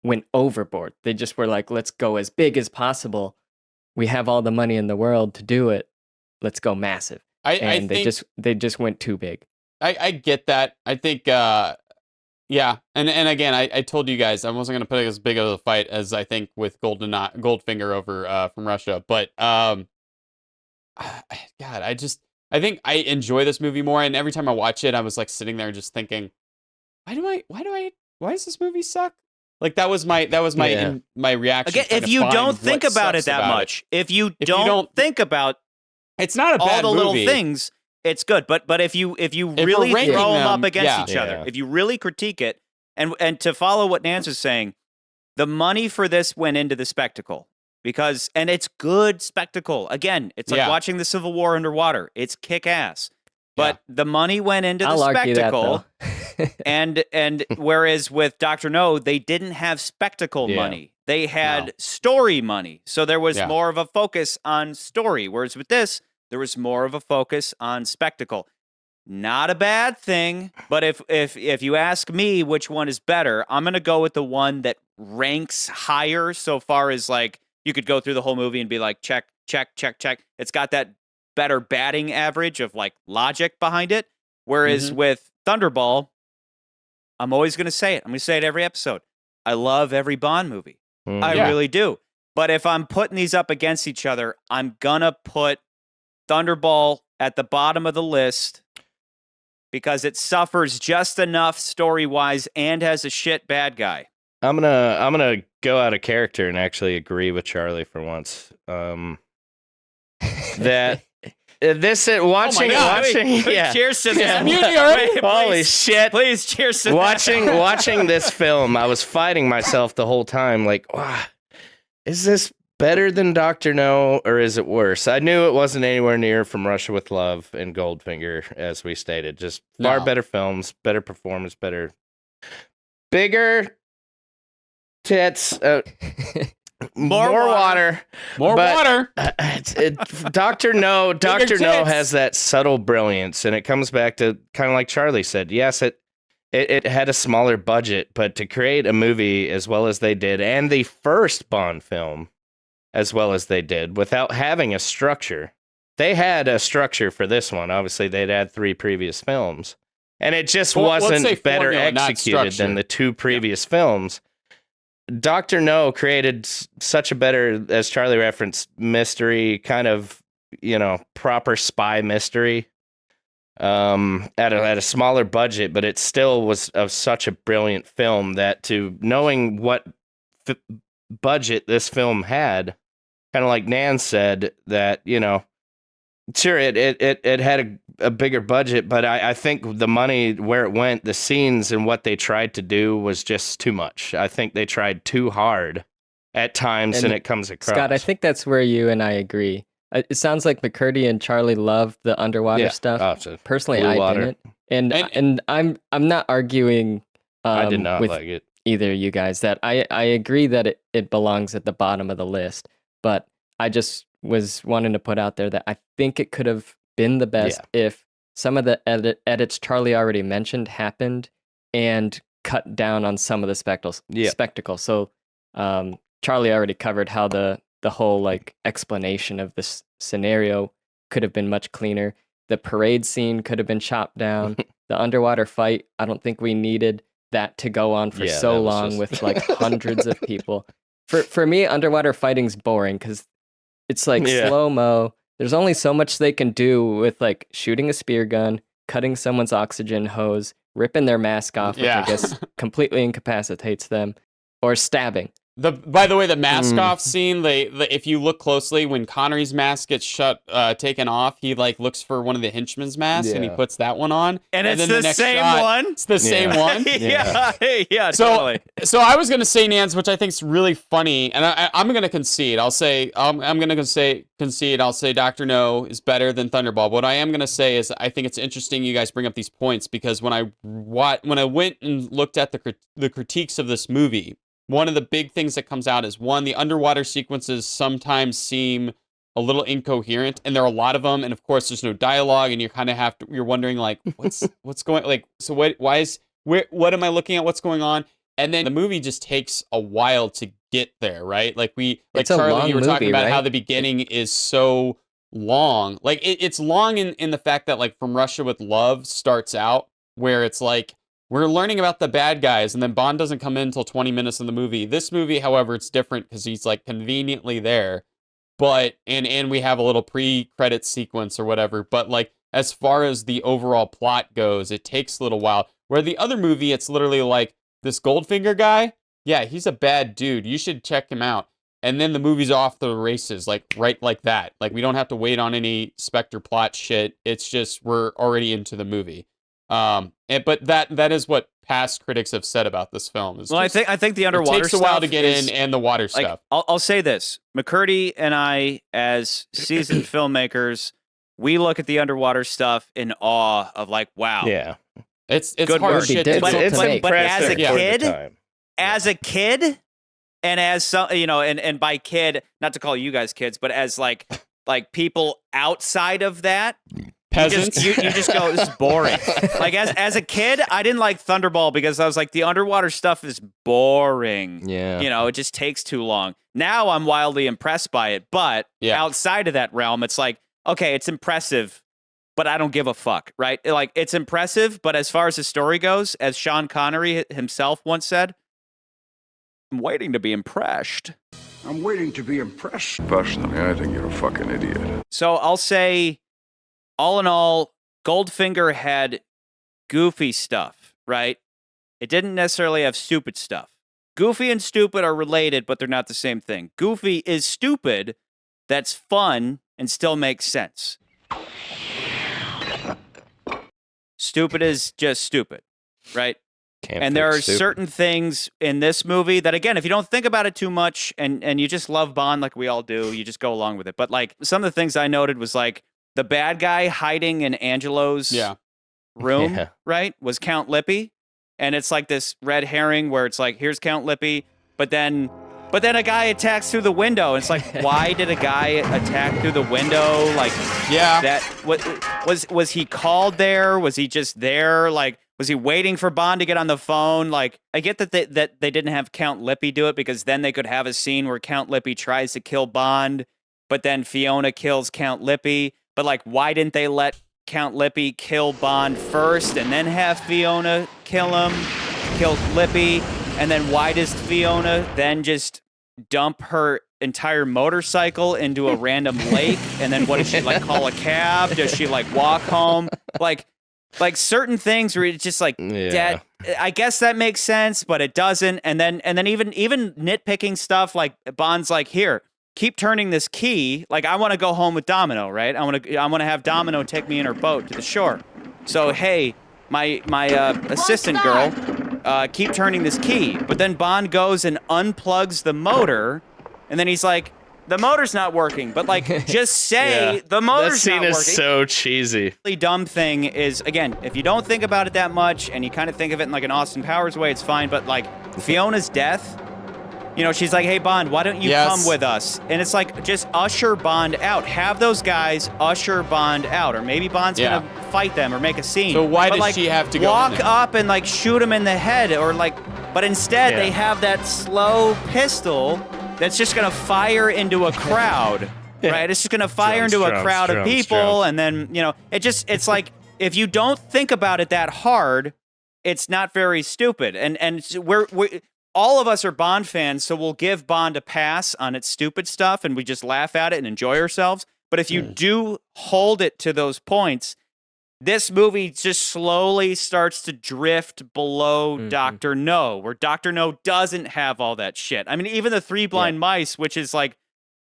went overboard. They just were like, let's go as big as possible. We have all the money in the world to do it. Let's go massive. I think they just went too big. I get that. I think, yeah. And again, I told you guys I wasn't going to put as big of a fight as I think with Goldfinger over from Russia. But, God, I think I enjoy this movie more. And every time I watch it, I was like sitting there just thinking, why does this movie suck? Like that was my reaction. Again, if you don't think about it that much, if you don't think about it's not a bad all the little movie. things, it's good. But if you really throw them up against each Yeah. other, if you really critique it, and to follow what Nance was saying, the money for this went into the spectacle and it's good spectacle. Again, it's like watching the Civil War underwater. It's kick ass. But the money went into the spectacle. and whereas with Dr. No, they didn't have spectacle money. They had story money. So there was more of a focus on story. Whereas with this, there was more of a focus on spectacle. Not a bad thing, but if you ask me which one is better, I'm going to go with the one that ranks higher so far as like you could go through the whole movie and be like, check, check, check, check. It's got that better batting average of like logic behind it. Whereas with Thunderball, I'm always going to say it. I'm going to say it every episode. I love every Bond movie. I really do. But if I'm putting these up against each other, I'm going to put Thunderball at the bottom of the list because it suffers just enough story-wise and has a shit bad guy. I'm gonna go out of character and actually agree with Charlie for once. That this watching. Cheers to this. Holy shit! Please cheers to watching this film. I was fighting myself the whole time. Like, wow, is this better than Dr. No, or is it worse? I knew it wasn't anywhere near From Russia with Love and Goldfinger, as we stated. Just far better films, better performance, bigger tits, more water. Dr. No has that subtle brilliance, and it comes back to kind of like Charlie said. Yes, it had a smaller budget, but to create a movie as well as they did, and the first Bond film as well as they did, without having a structure. They had a structure for this one. Obviously, they'd had 3 previous films, and it just wasn't better executed than the 2 previous films. Dr. No created such a better, as Charlie referenced, mystery, kind of, proper spy mystery at a smaller budget, but it still was of such a brilliant film that to knowing what budget this film had, kind of like Nan said, that, sure, it had a bigger budget, but I think the money, where it went, the scenes and what they tried to do was just too much. I think they tried too hard at times, and it comes across. Scott, I think that's where you and I agree. It sounds like McCurdy and Charlie love the underwater stuff. Personally, I didn't. And I'm not arguing I did not with like it. either of you guys that I agree that it belongs at the bottom of the list, but I just was wanting to put out there that I think it could have been the best if some of the edits Charlie already mentioned happened and cut down on some of the spectacle. So Charlie already covered how the whole like explanation of this scenario could have been much cleaner. The parade scene could have been chopped down. The underwater fight, I don't think we needed that to go on for so long with like hundreds of people. For me, underwater fighting's boring because it's like slow-mo. There's only so much they can do with like shooting a spear gun, cutting someone's oxygen hose, ripping their mask off, which I guess completely incapacitates them, or stabbing. By the way, the mask off scene, if you look closely, when Connery's mask gets taken off, he like looks for one of the henchmen's masks and he puts that one on. And it's then the next same shot, one? It's the same one? Yeah, totally. So I was going to say, Nance, which I think is really funny, and I'm going to concede. I'll say, I'm going to concede. I'll say Dr. No is better than Thunderball. What I am going to say is I think it's interesting you guys bring up these points because when I went and looked at the critiques of this movie, one of the big things that comes out is, one, the underwater sequences sometimes seem a little incoherent, and there are a lot of them, and of course there's no dialogue, and you kind of you're wondering like, what's going, like, so what am I looking at, what's going on? And then the movie just takes a while to get there, right? Like Charlie, you were talking about how the beginning is so long. Like it's long in the fact that like From Russia with Love starts out where it's like, we're learning about the bad guys, and then Bond doesn't come in until 20 minutes in the movie. This movie, however, it's different because he's like conveniently there, but and we have a little pre-credit sequence or whatever. But like as far as the overall plot goes, it takes a little while. Where the other movie, it's literally like this Goldfinger guy. Yeah, he's a bad dude. You should check him out. And then the movie's off the races, like right like that. Like we don't have to wait on any Spectre plot shit. It's just we're already into the movie. But that is what past critics have said about this film. Well, I think the underwater it takes a while to get in, and the water stuff. I'll say this: McCurdy and I, as seasoned filmmakers, we look at the underwater stuff in awe of like, wow, It's Good hard word. shit But- to but, do. to but as a Impressive for the kid, time. and as some, and by kid, not to call you guys kids, but as like people outside of that, Peasants. you just go, this is boring. Like as a kid, I didn't like Thunderball because I was like, the underwater stuff is boring. Yeah. It just takes too long. Now I'm wildly impressed by it, but outside of that realm, it's like, okay, it's impressive, but I don't give a fuck, right? Like, it's impressive, but as far as the story goes, as Sean Connery himself once said, I'm waiting to be impressed. I'm waiting to be impressed. Personally, I think you're a fucking idiot. So I'll say, all in all, Goldfinger had goofy stuff, right? It didn't necessarily have stupid stuff. Goofy and stupid are related, but they're not the same thing. Goofy is stupid, that's fun, and still makes sense. Stupid is just stupid, right? And there are certain things in this movie that, again, if you don't think about it too much and you just love Bond like we all do, you just go along with it. But like some of the things I noted was like the bad guy hiding in Angelos' room, right, was Count Lippy. And it's like this red herring where it's like, here's Count Lippy, but then a guy attacks through the window. And it's like, why did a guy attack through the window? Like, that what was he called there? Was he just there? Like, was he waiting for Bond to get on the phone? Like, I get that they didn't have Count Lippy do it because then they could have a scene where Count Lippy tries to kill Bond, but then Fiona kills Count Lippy. But like, why didn't they let Count Lippy kill Bond first and then have Fiona kill Lippy? And then why does Fiona then just dump her entire motorcycle into a random lake? And then what does she like call a cab? Does she like walk home? Like certain things where it's just like that. I guess that makes sense, but it doesn't. And then even nitpicking stuff like Bond's like, here, keep turning this key. Like, I want to go home with Domino, right? I want to have Domino take me in her boat to the shore. So hey, my assistant girl, keep turning this key. But then Bond goes and unplugs the motor, and then he's like, the motor's not working. But like, just say the motor's not working. That scene is so cheesy. The dumb thing is, again, if you don't think about it that much and you kind of think of it in like an Austin Powers way, it's fine. But like Fiona's death, she's like, hey, Bond, why don't you come with us? And it's like, just usher Bond out. Have those guys usher Bond out. Or maybe Bond's going to fight them or make a scene. So why does she have to go walk up and like shoot him in the head? Or like, but instead they have that slow pistol that's just going to fire into a crowd, right? It's just going to fire into a crowd of people. And then, it's like, if you don't think about it that hard, it's not very stupid. And we're all of us are Bond fans, so we'll give Bond a pass on its stupid stuff, and we just laugh at it and enjoy ourselves. But if you do hold it to those points, this movie just slowly starts to drift below Dr. No, where Dr. No doesn't have all that shit. I mean, even the Three Blind Mice, which is like,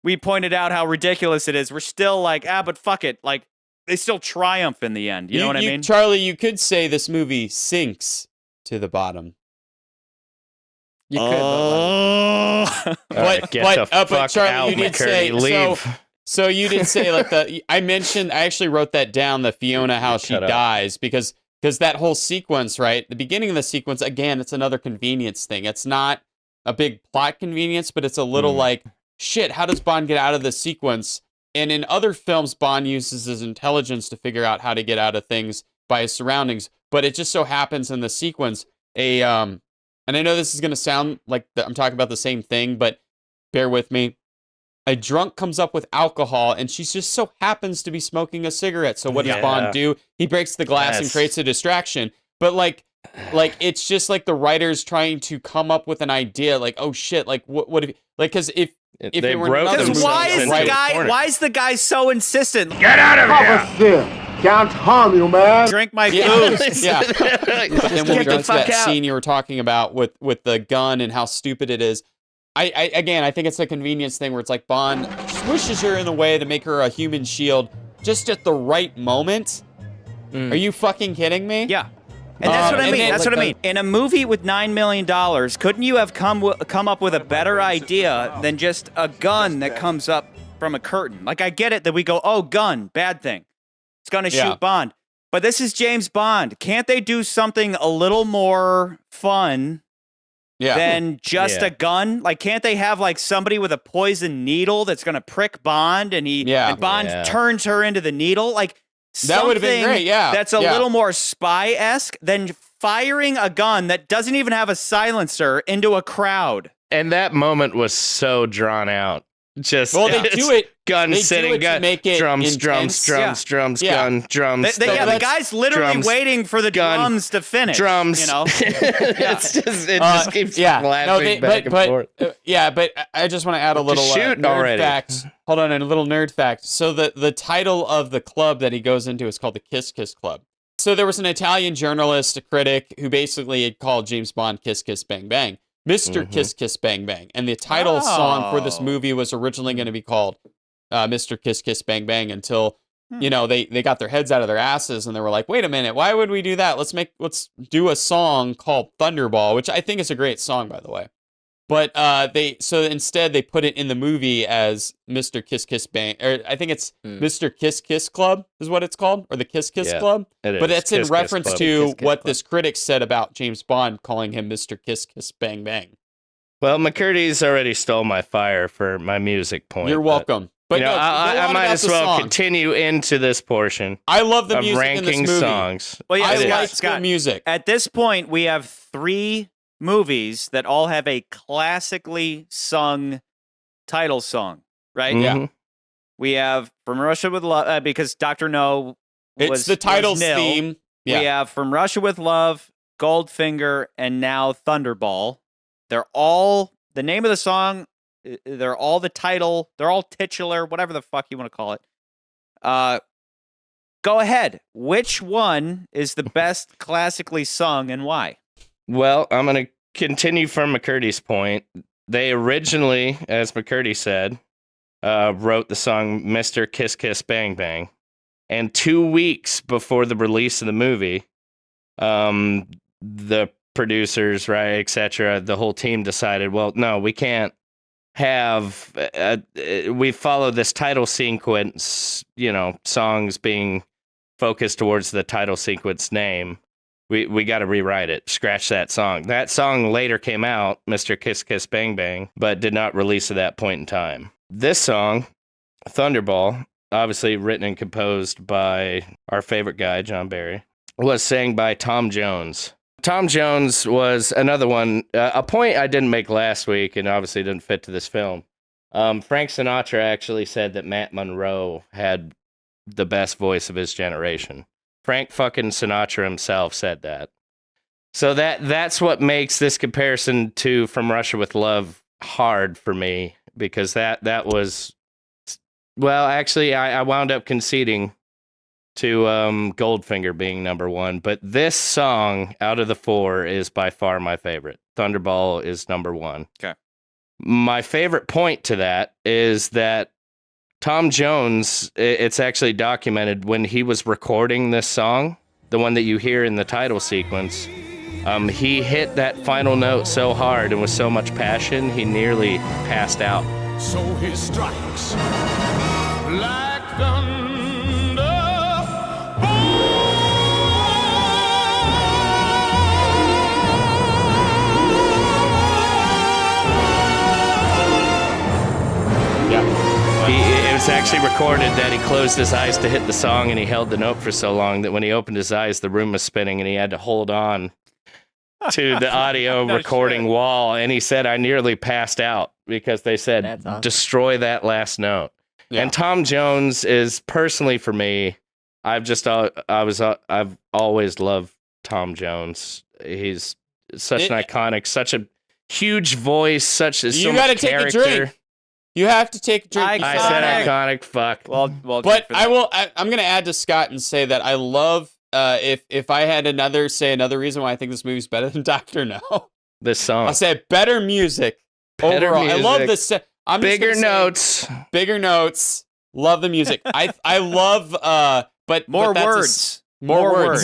we pointed out how ridiculous it is, we're still like, but fuck it. Like, they still triumph in the end. You know what I mean? Charlie, you could say this movie sinks to the bottom. You could, but Charlie, you did say leave. So you did say like I actually wrote that down, the Fiona, how she dies, because that whole sequence, right? The beginning of the sequence, again, it's another convenience thing. It's not a big plot convenience, but it's a little like, shit, how does Bond get out of this sequence? And in other films, Bond uses his intelligence to figure out how to get out of things by his surroundings. But it just so happens in the sequence, and I know this is going to sound like I'm talking about the same thing, but bear with me. A drunk comes up with alcohol, and she just so happens to be smoking a cigarette. So what does Bond do? He breaks the glass and creates a distraction. But like it's just like the writers trying to come up with an idea. Like, oh shit, like what if because if it were another movie, why is the guy so insistent? Get out of here! Can't harm you, man. Drink my food. Yeah. But then when we get to that scene you were talking about with the gun and how stupid it is, I think it's a convenience thing where it's like Bond swishes her in the way to make her a human shield just at the right moment. Are you fucking kidding me? Yeah. And that's what I mean. That's what I mean. In a movie with $9 million, couldn't you have come up with a better idea than just a gun that comes up from a curtain? Like, I get it that we go, oh, gun, bad thing. It's going to shoot Bond. But this is James Bond. Can't they do something a little more fun than just a gun? Like, can't they have like somebody with a poison needle that's going to prick Bond and Bond turns her into the needle? Like, that would have been great. Yeah. That's a little more spy-esque than firing a gun that doesn't even have a silencer into a crowd. And that moment was so drawn out. Just they do it. Gun sitting, gun, make it drums, intense. drums, gun, drums. The guy's literally waiting for the drums to finish. Drums. You know, it just keeps flashing back and forth. But I just want to add a little nerd fact. Hold on, a little nerd fact. So the title of the club that he goes into is called the Kiss Kiss Club. So there was an Italian journalist, a critic, who basically had called James Bond Kiss Kiss Bang Bang. Mr. Kiss Kiss Bang Bang. And the title song for this movie was originally going to be called Mr. Kiss Kiss Bang Bang until, they got their heads out of their asses and they were like, wait a minute, why would we do that? Let's do a song called Thunderball, which I think is a great song, by the way. But instead they put it in the movie as Mr. Kiss Kiss Bang, or I think it's Mr. Kiss Kiss Club is what it's called, or the Kiss Kiss Club. But that's in reference to what this critic said about James Bond calling him Mr. Kiss Kiss Bang Bang. Well, McCurdy's already stole my fire for my music point. You're welcome. But I might as well continue into this portion. I love the music ranking in this movie. Songs. Well, I like the music. At this point, we have 3 movies that all have a classically sung title song, right? Yeah. We have From Russia with Love, because Dr. No it's the title's theme. Yeah. We have From Russia with Love, Goldfinger, and now Thunderball. They're all the name of the song. They're all the title. They're all titular, whatever the fuck you want to call it. Go ahead. Which one is the best classically sung and why? Well, I'm going to continue from McCurdy's point. They originally, as McCurdy said, wrote the song Mr. Kiss Kiss Bang Bang. And 2 weeks before the release of the movie, the producers, right, etc., the whole team decided, well, no, we can't have, we follow this title sequence, songs being focused towards the title sequence name. We got to rewrite it. Scratch that song. That song later came out, Mr. Kiss Kiss Bang Bang, but did not release at that point in time. This song, Thunderball, obviously written and composed by our favorite guy, John Barry, was sang by Tom Jones. Tom Jones was another one, a point I didn't make last week and obviously didn't fit to this film. Frank Sinatra actually said that Matt Monroe had the best voice of his generation. Frank fucking Sinatra himself said that. So that's what makes this comparison to From Russia with Love hard for me, because that was, well, actually, I wound up conceding to Goldfinger being number 1, but this song out of the 4 is by far my favorite. Thunderball is number 1. Okay. My favorite point to that is that Tom Jones, it's actually documented when he was recording this song, the one that you hear in the title sequence, he hit that final note so hard and with so much passion, he nearly passed out. So he strikes like thunder. It was actually recorded that he closed his eyes to hit the song and he held the note for so long that when he opened his eyes, the room was spinning and he had to hold on to the audio recording wall. And he said, I nearly passed out because they said, awesome. Destroy that last note. Yeah. And Tom Jones is personally for me, I've always loved Tom Jones. He's such an iconic, such a huge voice, so much character. Take a drink. You have to take a drink. I said iconic. Fuck. Well, but I'm going to add to Scott and say that I love. If I had another reason why I think this movie's better than Dr. No, this song. I'll say better music. Overall, I love this. Bigger notes. Bigger notes. Love the music. I love. But more words. More words.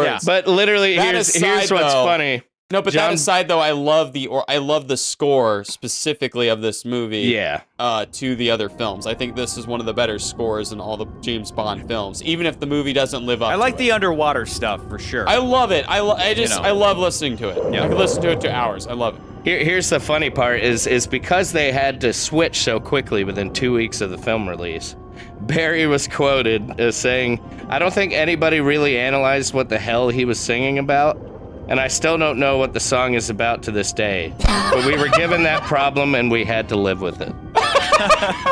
Yeah. But literally, here's what's funny. No, but that aside, though, I love the score specifically of this movie. Yeah. To the other films, I think this is one of the better scores in all the James Bond films, even if the movie doesn't live up. I like to the underwater stuff for sure. I love it. I love listening to it. Yeah. I could listen to it for hours. I love it. Here's the funny part: is because they had to switch so quickly within 2 weeks of the film release. Barry was quoted as saying, "I don't think anybody really analyzed what the hell he was singing about. And I still don't know what the song is about to this day. But we were given that problem and we had to live with it."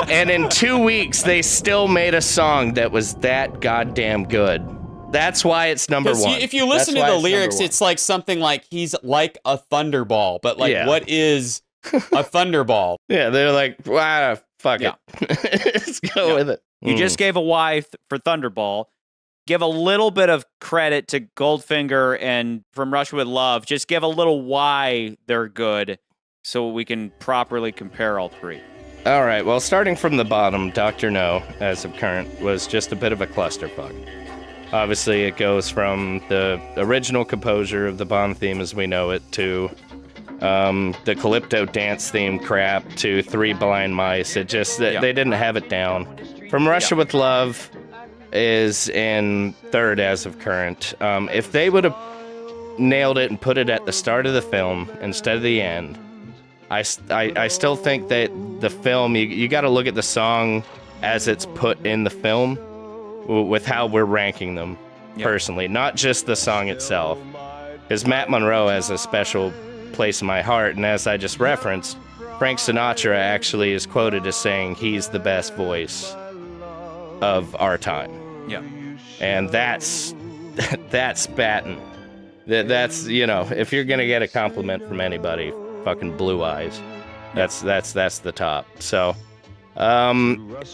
And in 2 weeks, they still made a song that was that goddamn good. That's why it's number one. If you listen to the lyrics, it's like something like he's like a Thunderball. But like, what is a Thunderball? Yeah, they're like, fuck it. Let's go with it. You just gave a Y for Thunderball. Give a little bit of credit to Goldfinger and From Russia with Love. Just give a little why they're good so we can properly compare all three. All right, well, starting from the bottom, Dr. No, as of current, was just a bit of a clusterfuck. Obviously, it goes from the original composure of the Bond theme as we know it to the Calypso dance theme crap to Three Blind Mice. It just, they didn't have it down. From Russia with Love is in third as of current. If they would have nailed it and put it at the start of the film instead of the end, I still think that the film, you got to look at the song as it's put in the film with how we're ranking them personally, not just the song itself. Because Matt Monroe has a special place in my heart, and as I just referenced, Frank Sinatra actually is quoted as saying he's the best voice of our time. Yeah. And that's batting. That's, if you're gonna get a compliment from anybody, fucking Blue Eyes. That's the top. So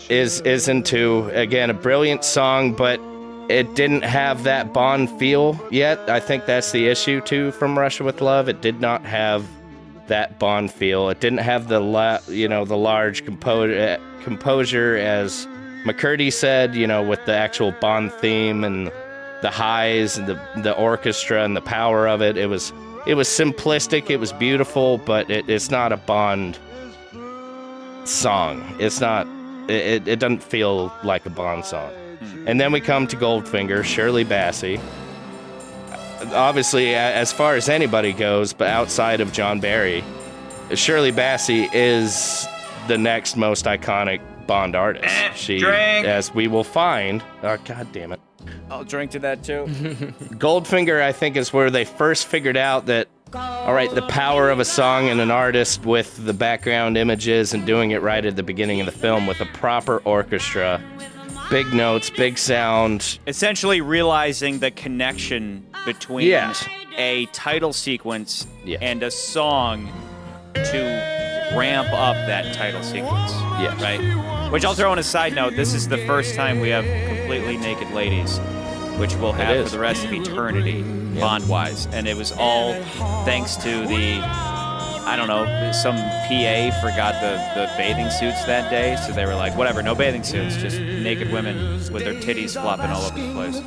is into, again, a brilliant song, but it didn't have that Bond feel yet. I think that's the issue too From Russia with Love. It did not have that Bond feel. It didn't have the large composure as McCurdy said, with the actual Bond theme and the highs and the orchestra and the power of it. It was simplistic, it was beautiful, but it's not a Bond song. It's not, it doesn't feel like a Bond song. And then we come to Goldfinger, Shirley Bassey. Obviously, as far as anybody goes, but outside of John Barry, Shirley Bassey is the next most iconic Bond artist. She, as we will find, God damn it. I'll drink to that too. Goldfinger, I think, is where they first figured out that, all right, the power of a song and an artist with the background images and doing it right at the beginning of the film with a proper orchestra, big notes, big sound. Essentially realizing the connection between a title sequence and a song to ramp up that title sequence. Yeah. Right? Which I'll throw on a side note, this is the first time we have completely naked ladies, which we'll have for the rest of eternity, Bond-wise. And it was all thanks to some PA forgot the bathing suits that day, so they were like, whatever, no bathing suits, just naked women with their titties flopping all over the place.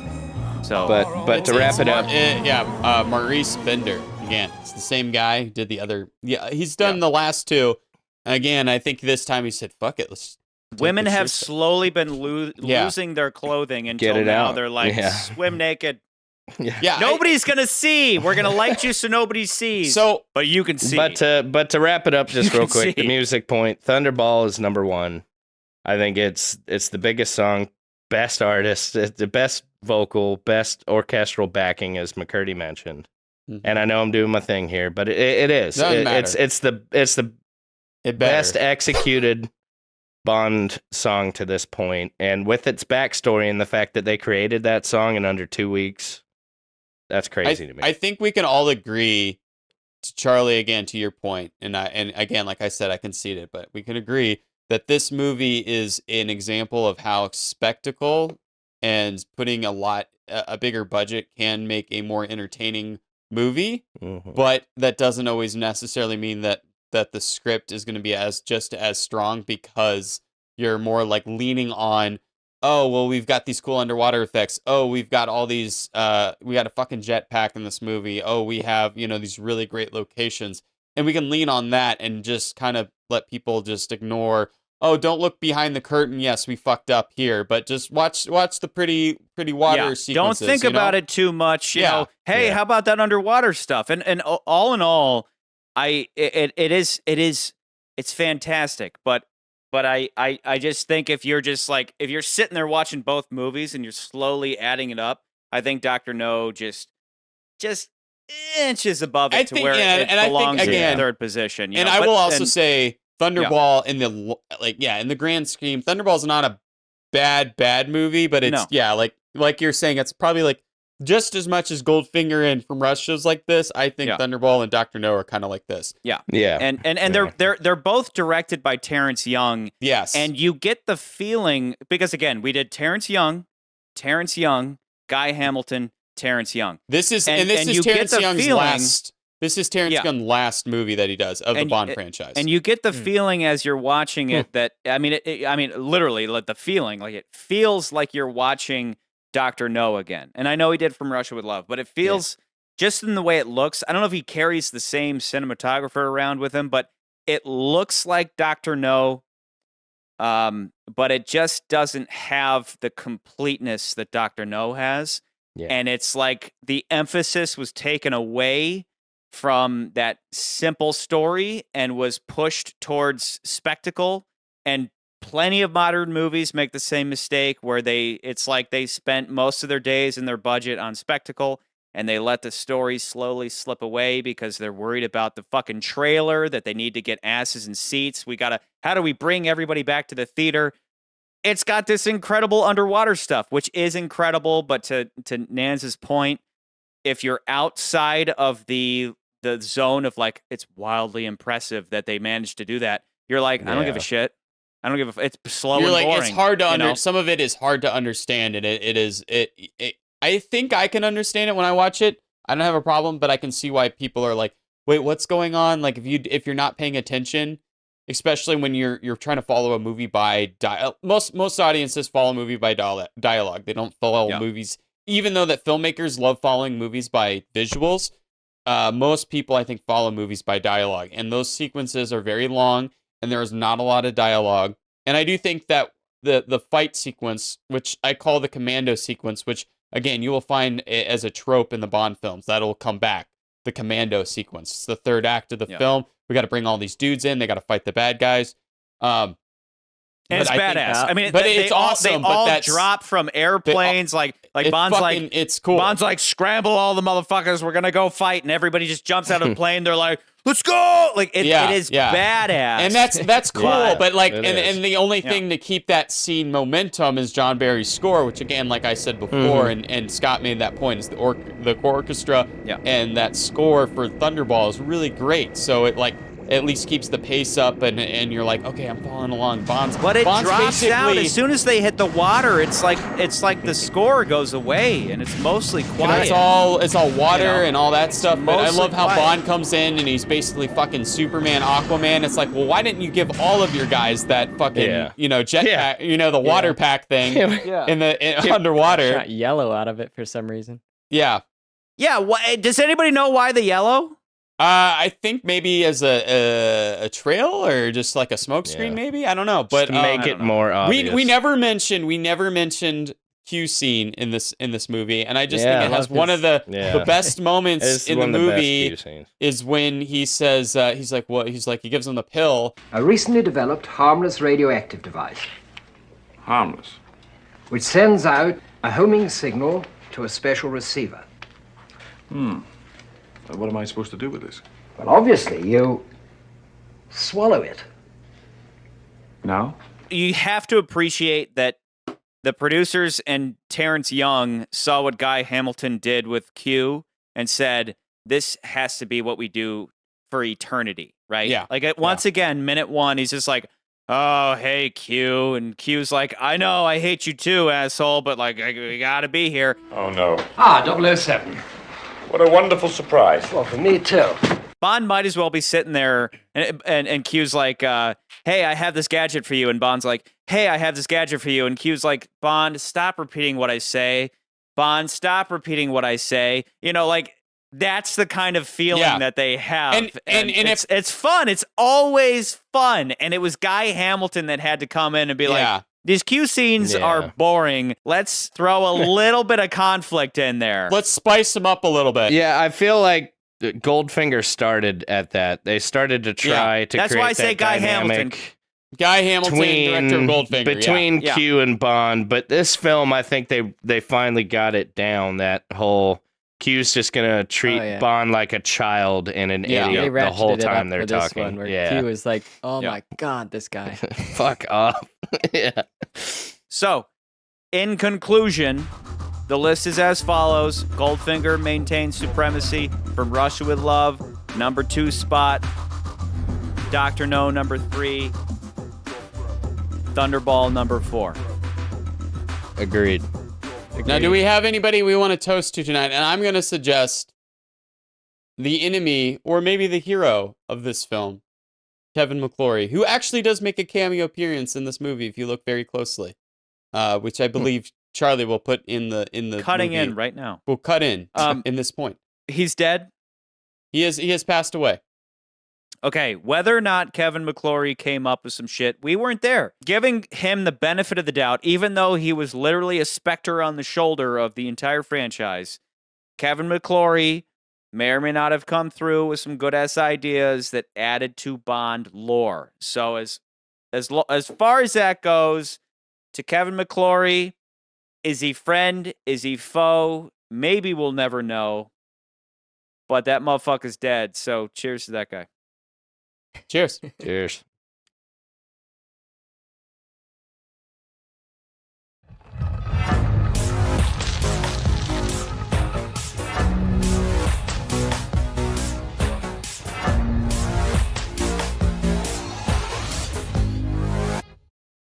So, but to wrap it up, Maurice Bender again. It's the same guy who did the other. Yeah, he's done the last two. Again, I think this time he said, "Fuck it, let's." Women have slowly been losing their clothing until now they're like, swim naked. Yeah. Nobody's gonna see. We're gonna light you so nobody sees. So, but you can see. But to wrap it up just real quick, the music point. Thunderball is number one. I think it's the biggest song, best artist, the best vocal, best orchestral backing, as McCurdy mentioned. Mm-hmm. And I know I'm doing my thing here, but it is. It's the best executed Bond song to this point, and with its backstory and the fact that they created that song in under 2 weeks, that's crazy to me. I think we can all agree, to Charlie, again, to your point, and again, like I said, I conceded, but we can agree that this movie is an example of how spectacle and putting a bigger budget can make a more entertaining movie, but that doesn't always necessarily mean that the script is going to be just as strong, because you're more like leaning on oh, well, we've got these cool underwater effects. Oh, we've got all these, we got a fucking jetpack in this movie. Oh, we have, these really great locations. And we can lean on that and just kind of let people just ignore, oh, don't look behind the curtain. Yes, we fucked up here, but just watch the pretty water sequences. Don't think about it too much. You know, hey, how about that underwater stuff? And all in all, it's fantastic. But I just think if you're sitting there watching both movies and you're slowly adding it up, I think Dr. No just inches above it where it belongs in third position. I will also say Thunderball in the grand scheme, Thunderball's not a bad movie, but it's like you're saying, it's probably like just as much as Goldfinger and From Russia's like this. I think Thunderball and Dr. No are kind of like this. Yeah. And they're both directed by Terence Young. Yes. And you get the feeling, because again, we did Terence Young, Guy Hamilton, Terence Young. This is Terence Young's last movie that he does of the Bond franchise. And you get the feeling as you're watching it that literally like the feeling, like it feels like you're watching Dr. No again. And I know he did From Russia with Love, but it feels just in the way it looks. I don't know if he carries the same cinematographer around with him, but it looks like Dr. No. But it just doesn't have the completeness that Dr. No has. Yeah. And it's like the emphasis was taken away from that simple story and was pushed towards spectacle. And plenty of modern movies make the same mistake where it's like they spent most of their days and their budget on spectacle and they let the story slowly slip away because they're worried about the fucking trailer that they need to get asses in seats. How do we bring everybody back to the theater? It's got this incredible underwater stuff, which is incredible. But to Nance's point, if you're outside of the zone of like, it's wildly impressive that they managed to do that. You're like, I don't give a shit. I don't give a. It's slow and boring. It's hard to some of it is hard to understand, and I think I can understand it when I watch it. I don't have a problem, but I can see why people are like, wait, what's going on? Like if you're not paying attention. Especially when you're trying to follow a movie by most audiences follow a movie by dialogue. They don't follow movies, even though that filmmakers love following movies by visuals. Most people, I think, follow movies by dialogue, and those sequences are very long, and there is not a lot of dialogue. And I do think that the fight sequence, which I call the commando sequence, which again you will find as a trope in the Bond films, that'll come back. The commando sequence. It's the third act of the film. We got to bring all these dudes in. They got to fight the bad guys. And it's badass. It's awesome. They all drop from airplanes. Like Bond's like, it's cool. Bond's like, scramble all the motherfuckers. We're gonna go fight, and everybody just jumps out of the plane. They're like, let's go! Like it is badass, and that's cool. But like, and the only thing to keep that scene momentum is John Barry's score, which again, like I said before, and Scott made that point, is the orchestra, and that score for Thunderball is really great. So it like at least keeps the pace up, and you're like, okay, I'm following along. Bond's drops out as soon as they hit the water. It's like the score goes away, and it's mostly quiet. It's all water and all that stuff. But I love how Bond comes in and he's basically fucking Superman, Aquaman. It's like, well, why didn't you give all of your guys that fucking jetpack, the water pack thing underwater? Shot yellow out of it for some reason. Yeah. Does anybody know why the yellow? I think maybe as a trail or just like a smoke screen, maybe. I don't know, but make it more obvious. We never mentioned Q scene in this movie, and I just think it has one of the best moments in the movie is when he says he gives him the pill. A recently developed harmless radioactive device. Harmless. Which sends out a homing signal to a special receiver. What am I supposed to do with this? Well, obviously, you swallow it. Now? You have to appreciate that the producers and Terence Young saw what Guy Hamilton did with Q and said, this has to be what we do for eternity, right? Yeah. Like, once again, minute one, he's just like, oh, hey, Q. And Q's like, I know, I hate you too, asshole, but, like, we gotta be here. Oh, no. 007. What a wonderful surprise. Well, for me, too. Bond might as well be sitting there, and Q's like, hey, I have this gadget for you. And Bond's like, hey, I have this gadget for you. And Q's like, Bond, stop repeating what I say. Bond, stop repeating what I say. You know, like, that's the kind of feeling that they have. And it's fun. It's always fun. And it was Guy Hamilton that had to come in and be like, these Q scenes are boring. Let's throw a little bit of conflict in there. Let's spice them up a little bit. Yeah, I feel like Goldfinger started at that. They started to try to That's create why I say Guy Hamilton. Guy Hamilton, director of Goldfinger. Between Q and Bond. But this film, I think they finally got it down, that whole Q's just going to treat Bond like a child and an idiot the whole time they're talking. Q is like, oh my God, this guy. Fuck off. So, in conclusion, the list is as follows. Goldfinger maintains supremacy from Russia with Love, number 2 spot. Dr. No, number 3. Thunderball, number 4. Agreed. Now, do we have anybody we want to toast to tonight? And I'm going to suggest the enemy, or maybe the hero of this film, Kevin McClory, who actually does make a cameo appearance in this movie if you look very closely, which I believe Charlie will put in the cutting movie. in right now. We'll cut in this point. He's dead? He has passed away. Okay, whether or not Kevin McClory came up with some shit, we weren't there. Giving him the benefit of the doubt, even though he was literally a specter on the shoulder of the entire franchise, Kevin McClory may or may not have come through with some good-ass ideas that added to Bond lore. So as far as that goes, to Kevin McClory, is he friend? Is he foe? Maybe we'll never know. But that motherfucker's dead, so cheers to that guy. Cheers. Cheers.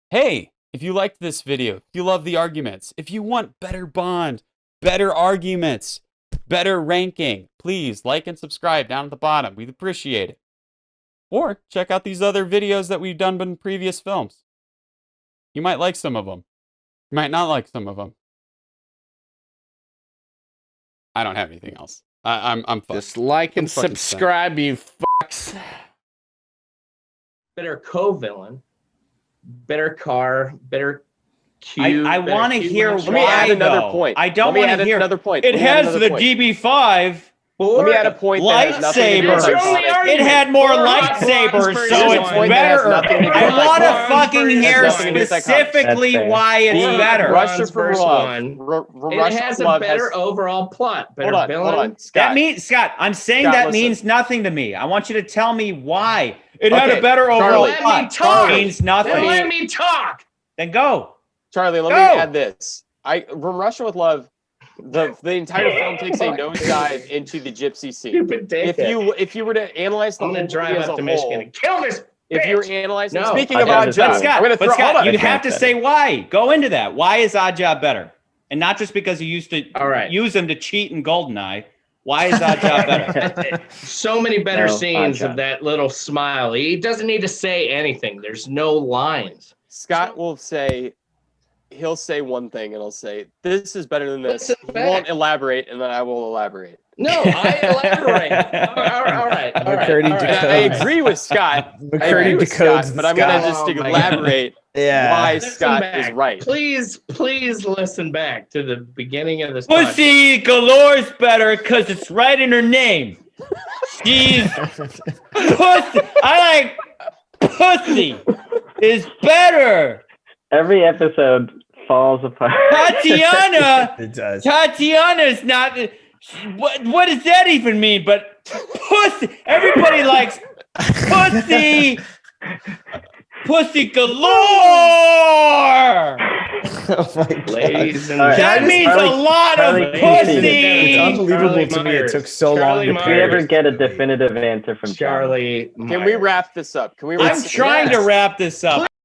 Hey, if you liked this video, if you love the arguments, if you want better Bond, better arguments, better ranking, please like and subscribe down at the bottom. We'd appreciate it. Or check out these other videos that we've done in previous films. You might like some of them. You might not like some of them. I don't have anything else. I'm fucked. Just like and subscribe, you fucks. Better co-villain, better car, better Q. I want to hear Let me add another point. I don't want to hear another point. It has the DB5. Let me add a point. Lightsabers. It had more lightsabers, so it's better. I want to fucking hear specifically why it's better. Russia for Love. It has a better overall plot. Better villain. Hold on. That means, Scott, I'm saying that means nothing to me. I want you to tell me why. It had a better overall plot. It means nothing. Then let me talk. Then go. Charlie, let me add this. From Russia with Love, the entire film takes a nosedive into the gypsy scene. If you were to analyze the whole drive as up to a Michigan whole, and kill this. if you're analyzing, No, speaking of Odd Job, Scott, you have to say why. Go into that. Why is Odd Job better? And not just because you used to use them to cheat in GoldenEye. Why is Odd Job better? So many better scenes of that little smile. He doesn't need to say anything. There's no lines. Scott will say, he'll say one thing and he'll say, this is better than this. He won't elaborate, and then I will elaborate. No, I elaborate. All right. I agree with Scott. McCurdy decodes but I'm going to just elaborate why Scott is right. Please listen back to the beginning of this. Pussy Galore's better because it's right in her name. She's pussy. I like pussy is better. Every episode falls apart. Tatiana. It does. Tatiana is not. What does that even mean? But pussy. Everybody likes pussy. Pussy galore. Ladies and that means a lot of pussy. It's unbelievable to me. It took so long to Did we ever get a definitive answer from Charlie? Can we wrap this up? I'm trying to wrap this up.